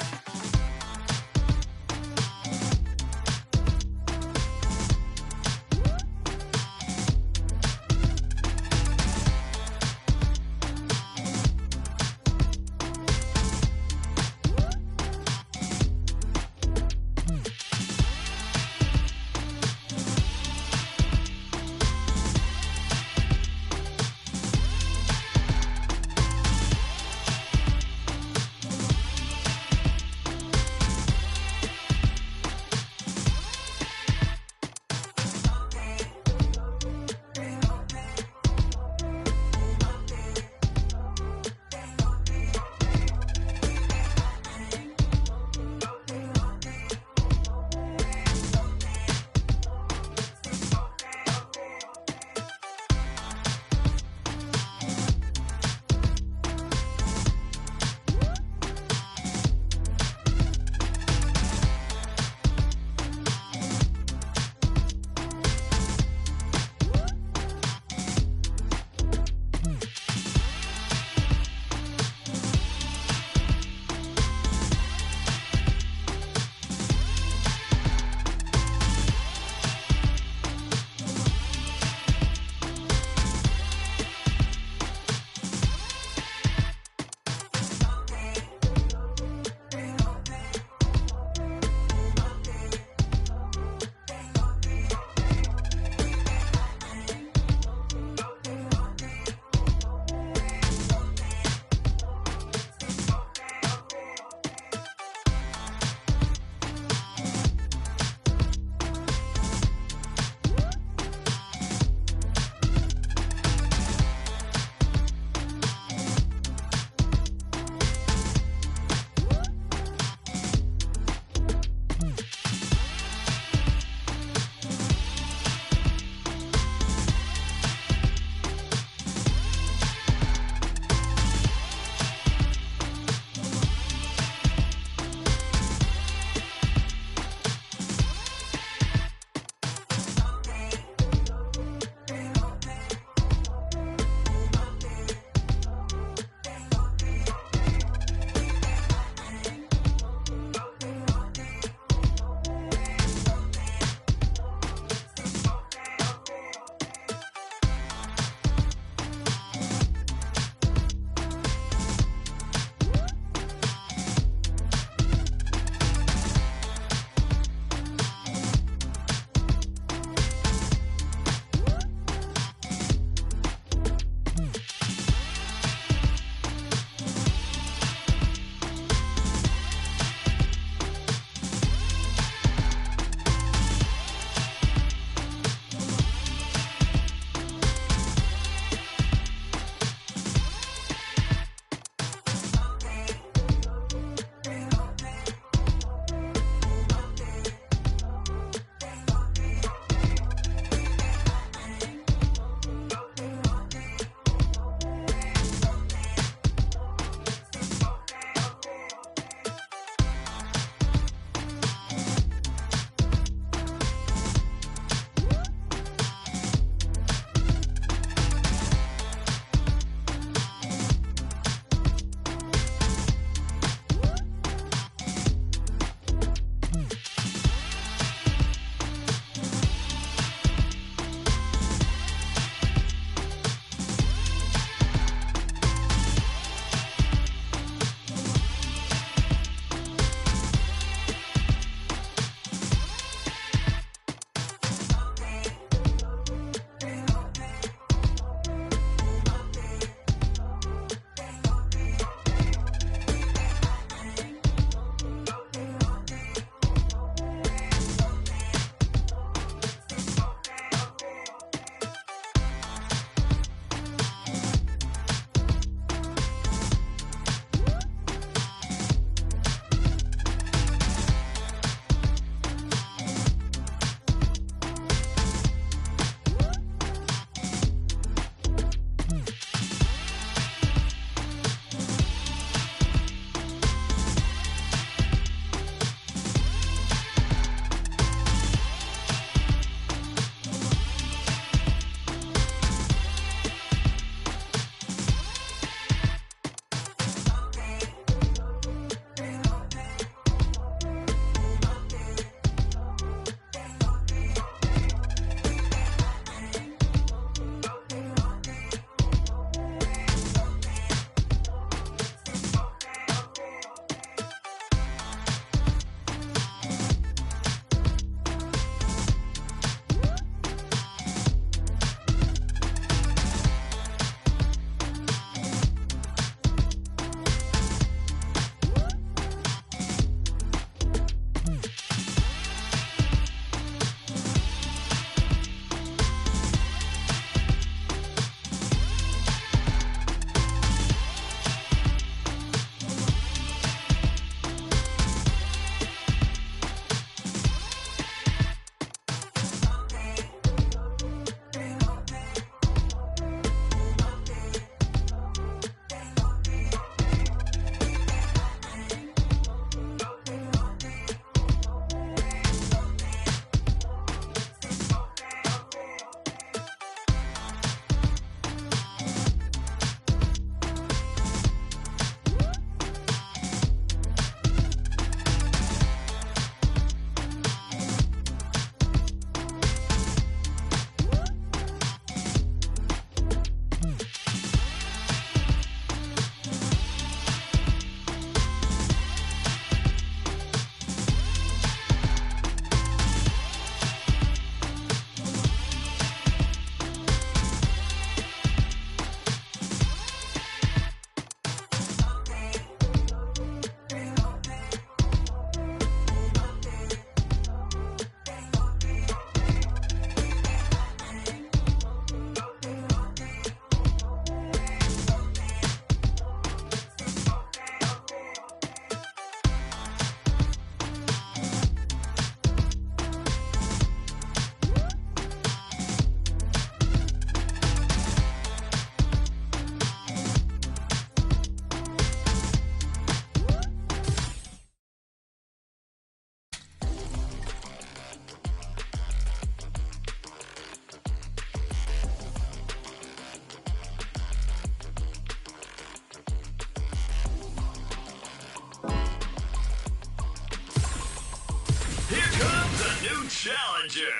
soldier!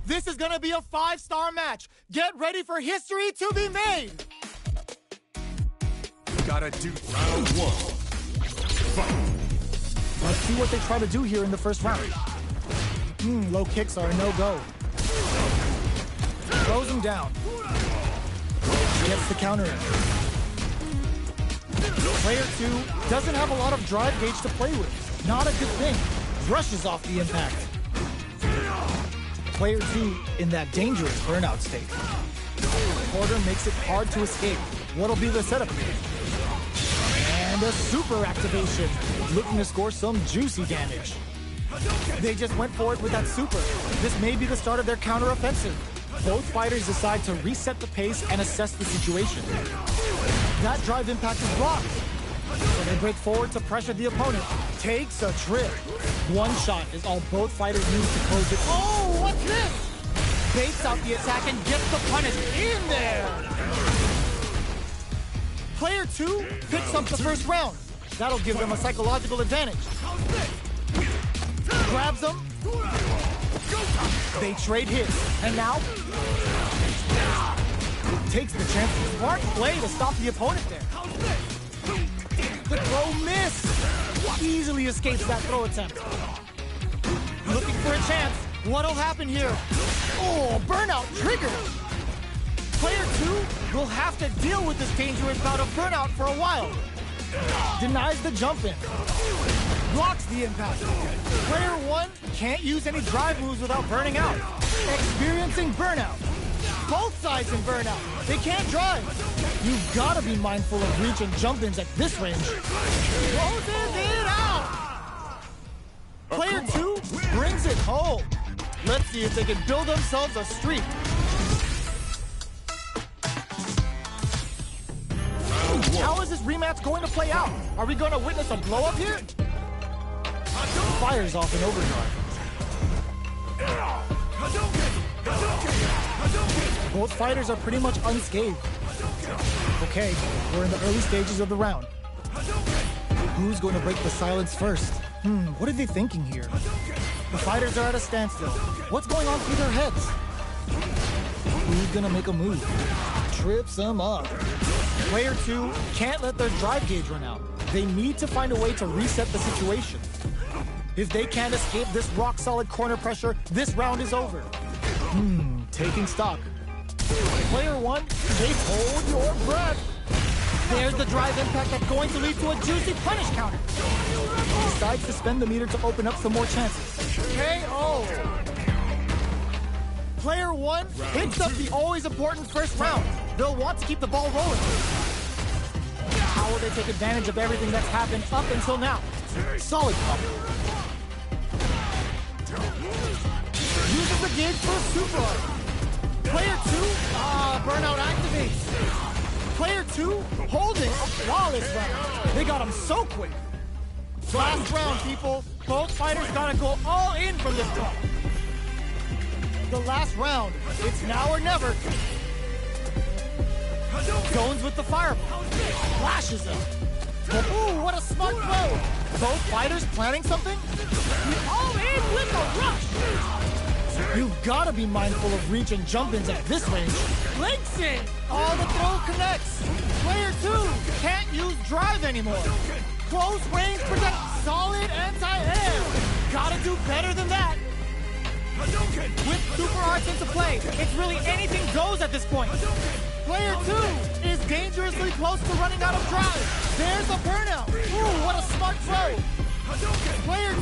This is gonna be a 5-star match. Get ready for history to be made. Gotta do round one. Let's see what they try to do here in the first round. Low kicks are a no-go. Throws him down. Gets the counter in. Player 2 doesn't have a lot of drive gauge to play with. Not a good thing. Brushes off the impact. Player 2 in that dangerous burnout state. Porter makes it hard to escape. What'll be the setup here? And a super activation, looking to score some juicy damage. They just went for it with that super. This may be the start of their counter-offensive. Both fighters decide to reset the pace and assess the situation. That drive impact is blocked. So they break forward to pressure the opponent. Takes a trip. One shot is all both fighters need to close it. Oh, what's this? Baits out the attack and gets the punish in there. Player 2 picks up the first round. That'll give them a psychological advantage. Grabs them. They trade hits. And now takes the chance. Smart play to stop the opponent there. The throw miss. Easily escapes that throw attempt. Looking for a chance. What'll happen here? Oh, burnout triggered. Player 2 will have to deal with this dangerous bout of burnout for a while. Denies the jump in. Blocks the impact. Player 1 can't use any drive moves without burning out. Experiencing burnout. Both sides in burnout. They can't drive. You've got to be mindful of reach and jump-ins at this range. Closes it out! Player 2 brings it home. Let's see if they can build themselves a streak. How is this rematch going to play out? Are we going to witness a blow-up here? Fires off in overdrive. Both fighters are pretty much unscathed. Okay, we're in the early stages of the round. Who's going to break the silence first? What are they thinking here? The fighters are at a standstill. What's going on through their heads? Who's going to make a move? Trips them up. Player 2 can't let their drive gauge run out. They need to find a way to reset the situation. If they can't escape this rock-solid corner pressure, this round is over. Taking stock. Player 1, just hold your breath. There's the drive impact that's going to lead to a juicy punish counter. Decides to spend the meter to open up some more chances. KO. Player 1 picks up the always important first round. They'll want to keep the ball rolling. How will they take advantage of everything that's happened up until now? Solid pump. Uses the gauge for a super arc. Player 2, burnout activates. Player 2 holding a flawless round. They got him so quick. Last round, people. Both fighters gotta go all in from this point. The last round. It's now or never. Goes with the fireball. Flashes him. Ooh, what a smart throw. Both fighters planning something? All in with a rush. You've got to be mindful of reach and jump-ins at this range. Links in. Oh, the throw connects. Player 2 can't use drive anymore. Close range protect. Solid anti-air. Gotta do better than that. With super arts into play, it's really anything goes at this point. Player 2 is dangerously close to running out of drive. There's a burnout. Ooh, what a smart throw. Player 2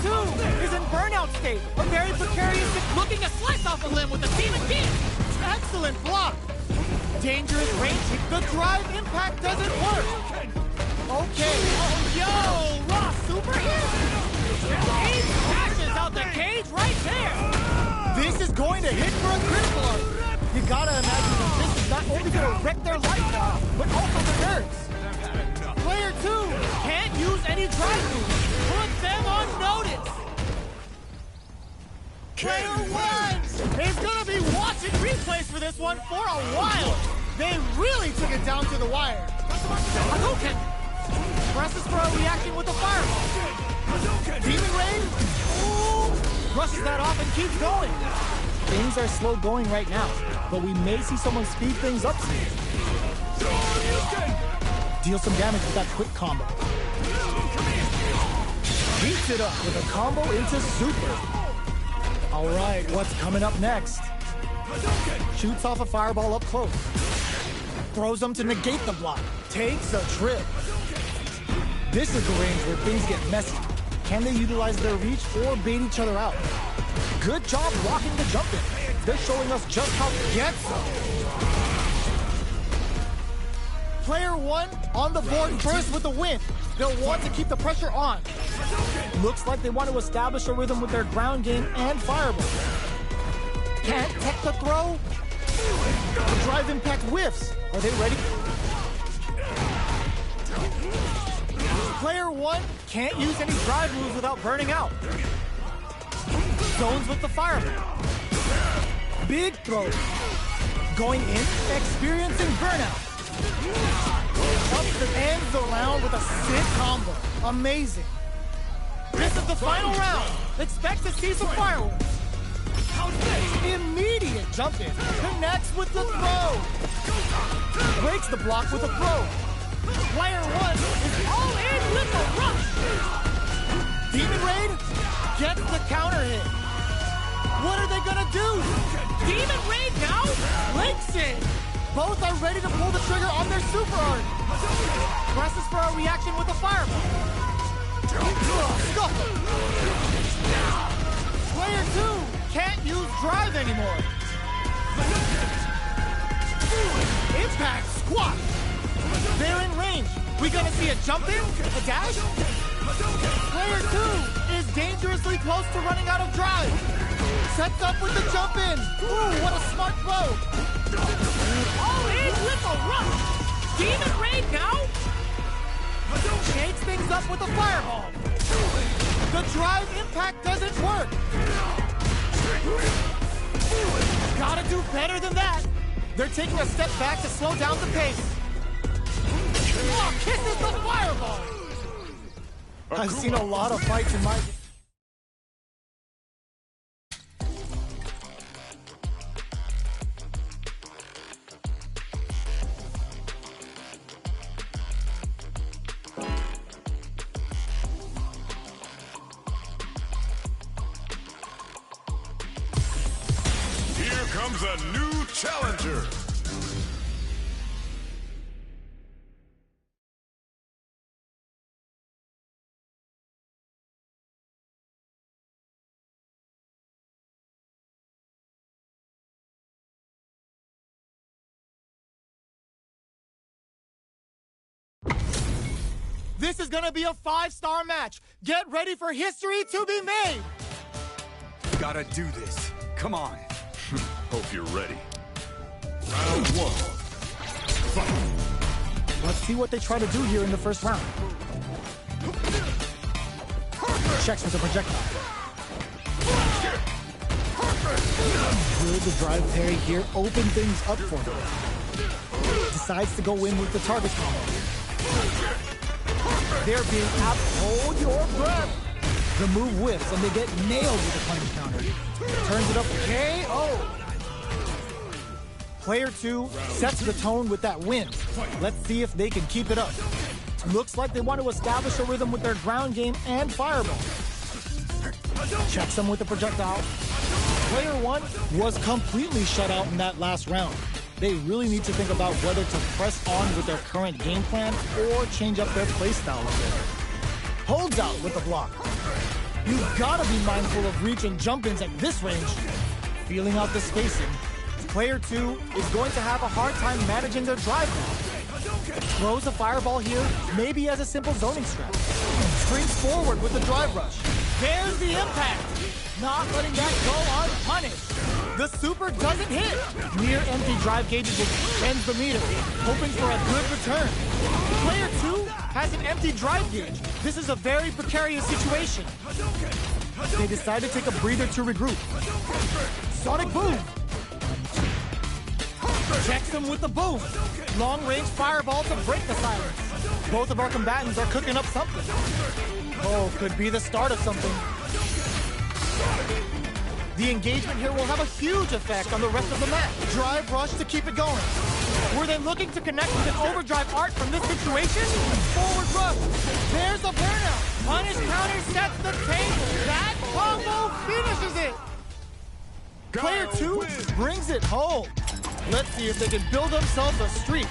is in burnout state. A very precarious looking to slice off a limb with a demon key. Excellent block. Dangerous range. The drive impact doesn't work. Okay. Oh, yo, raw super hit. He smashes out the cage right there. This is going to hit for a critical arc. You gotta imagine that this is not only gonna wreck their life, but also their nerves. Player 2 can't use any drive moves. Put them on notice. Player 1 is gonna be watching replays for this one for a while. They really took it down to the wire. Hadouken! Presses for a reaction with the fireball. Demon Raid? Ooh! Brushes that off and keeps going. Things are slow going right now, but we may see someone speed things up soon. Deal some damage with that quick combo. Heats it up with a combo into super. All right, what's coming up next? Shoots off a fireball up close. Throws them to negate the block. Takes a trip. This is the range where things get messy. Can they utilize their reach or bait each other out? Good job blocking the jump in. They're showing us just how to get some. Player 1 on the board first with the win. They'll want to keep the pressure on. Looks like they want to establish a rhythm with their ground game and fireball. Can't tech the throw. The drive impact whiffs. Are they ready? Player 1 can't use any drive moves without burning out. Zones with the fireball. Big throw. Going in, experiencing burnout. Up and ends the round with a sick combo. Amazing. This is the final round. Expect to see some fireworks. Immediate jump in. Connects with the throw. Breaks the block with a throw. Player 1 is all in with the rush. Demon Raid gets the counter hit. What are they gonna do? Demon Raid now? Links it. Both are ready to pull the trigger on their super art. Presses for a reaction with a fireball. Scuffle. Player 2 can't use drive anymore. Impact squat. They're in range. We gonna see a jump in? A dash? Player 2 is dangerously close to running out of drive. Sets up with the jump in. Ooh, what a smart throw. All in with a rush. Demon Raid now. Shakes things up with a fireball. The drive impact doesn't work. Gotta do better than that. They're taking a step back to slow down the pace. Oh, kisses the fireball. I've seen a lot of fights in my... Here comes a new challenger. This is gonna be a 5-star match. Get ready for history to be made. Gotta do this. Come on. Hope you're ready. Round 1. Fight. Let's see what they try to do here in the first round. Checks with a projectile. Will the drive parry here open things up for him? Decides to go in with the target combo. They're being hold your breath. The move whiffs and they get nailed with a punch counter. Turns it up KO. Player 2 sets the tone with that win. Let's see if they can keep it up. Looks like they want to establish a rhythm with their ground game and fireball. Checks them with a projectile. Player 1 was completely shut out in that last round. They really need to think about whether to press on with their current game plan or change up their playstyle a bit. Holds out with the block. You've got to be mindful of reach and jump-ins at this range. Feeling out the spacing. Player 2 is going to have a hard time managing their drive now. Throws a fireball here, maybe as a simple zoning strat. Springs forward with the drive rush. There's the impact. Not letting that go unpunished. The super doesn't hit. Near empty drive gauges extends the meter, hoping for a good return. Player 2 has an empty drive gauge. This is a very precarious situation. They decide to take a breather to regroup. Sonic boom. Checks him with the boom. Long-range fireball to break the silence. Both of our combatants are cooking up something. Oh, could be the start of something. The engagement here will have a huge effect on the rest of the match. Drive rush to keep it going. Were they looking to connect with an overdrive art from this situation? Forward rush. There's a burnout. Punish counter sets the table. That combo finishes it. Player 2 brings it home. Let's see if they can build themselves a streak.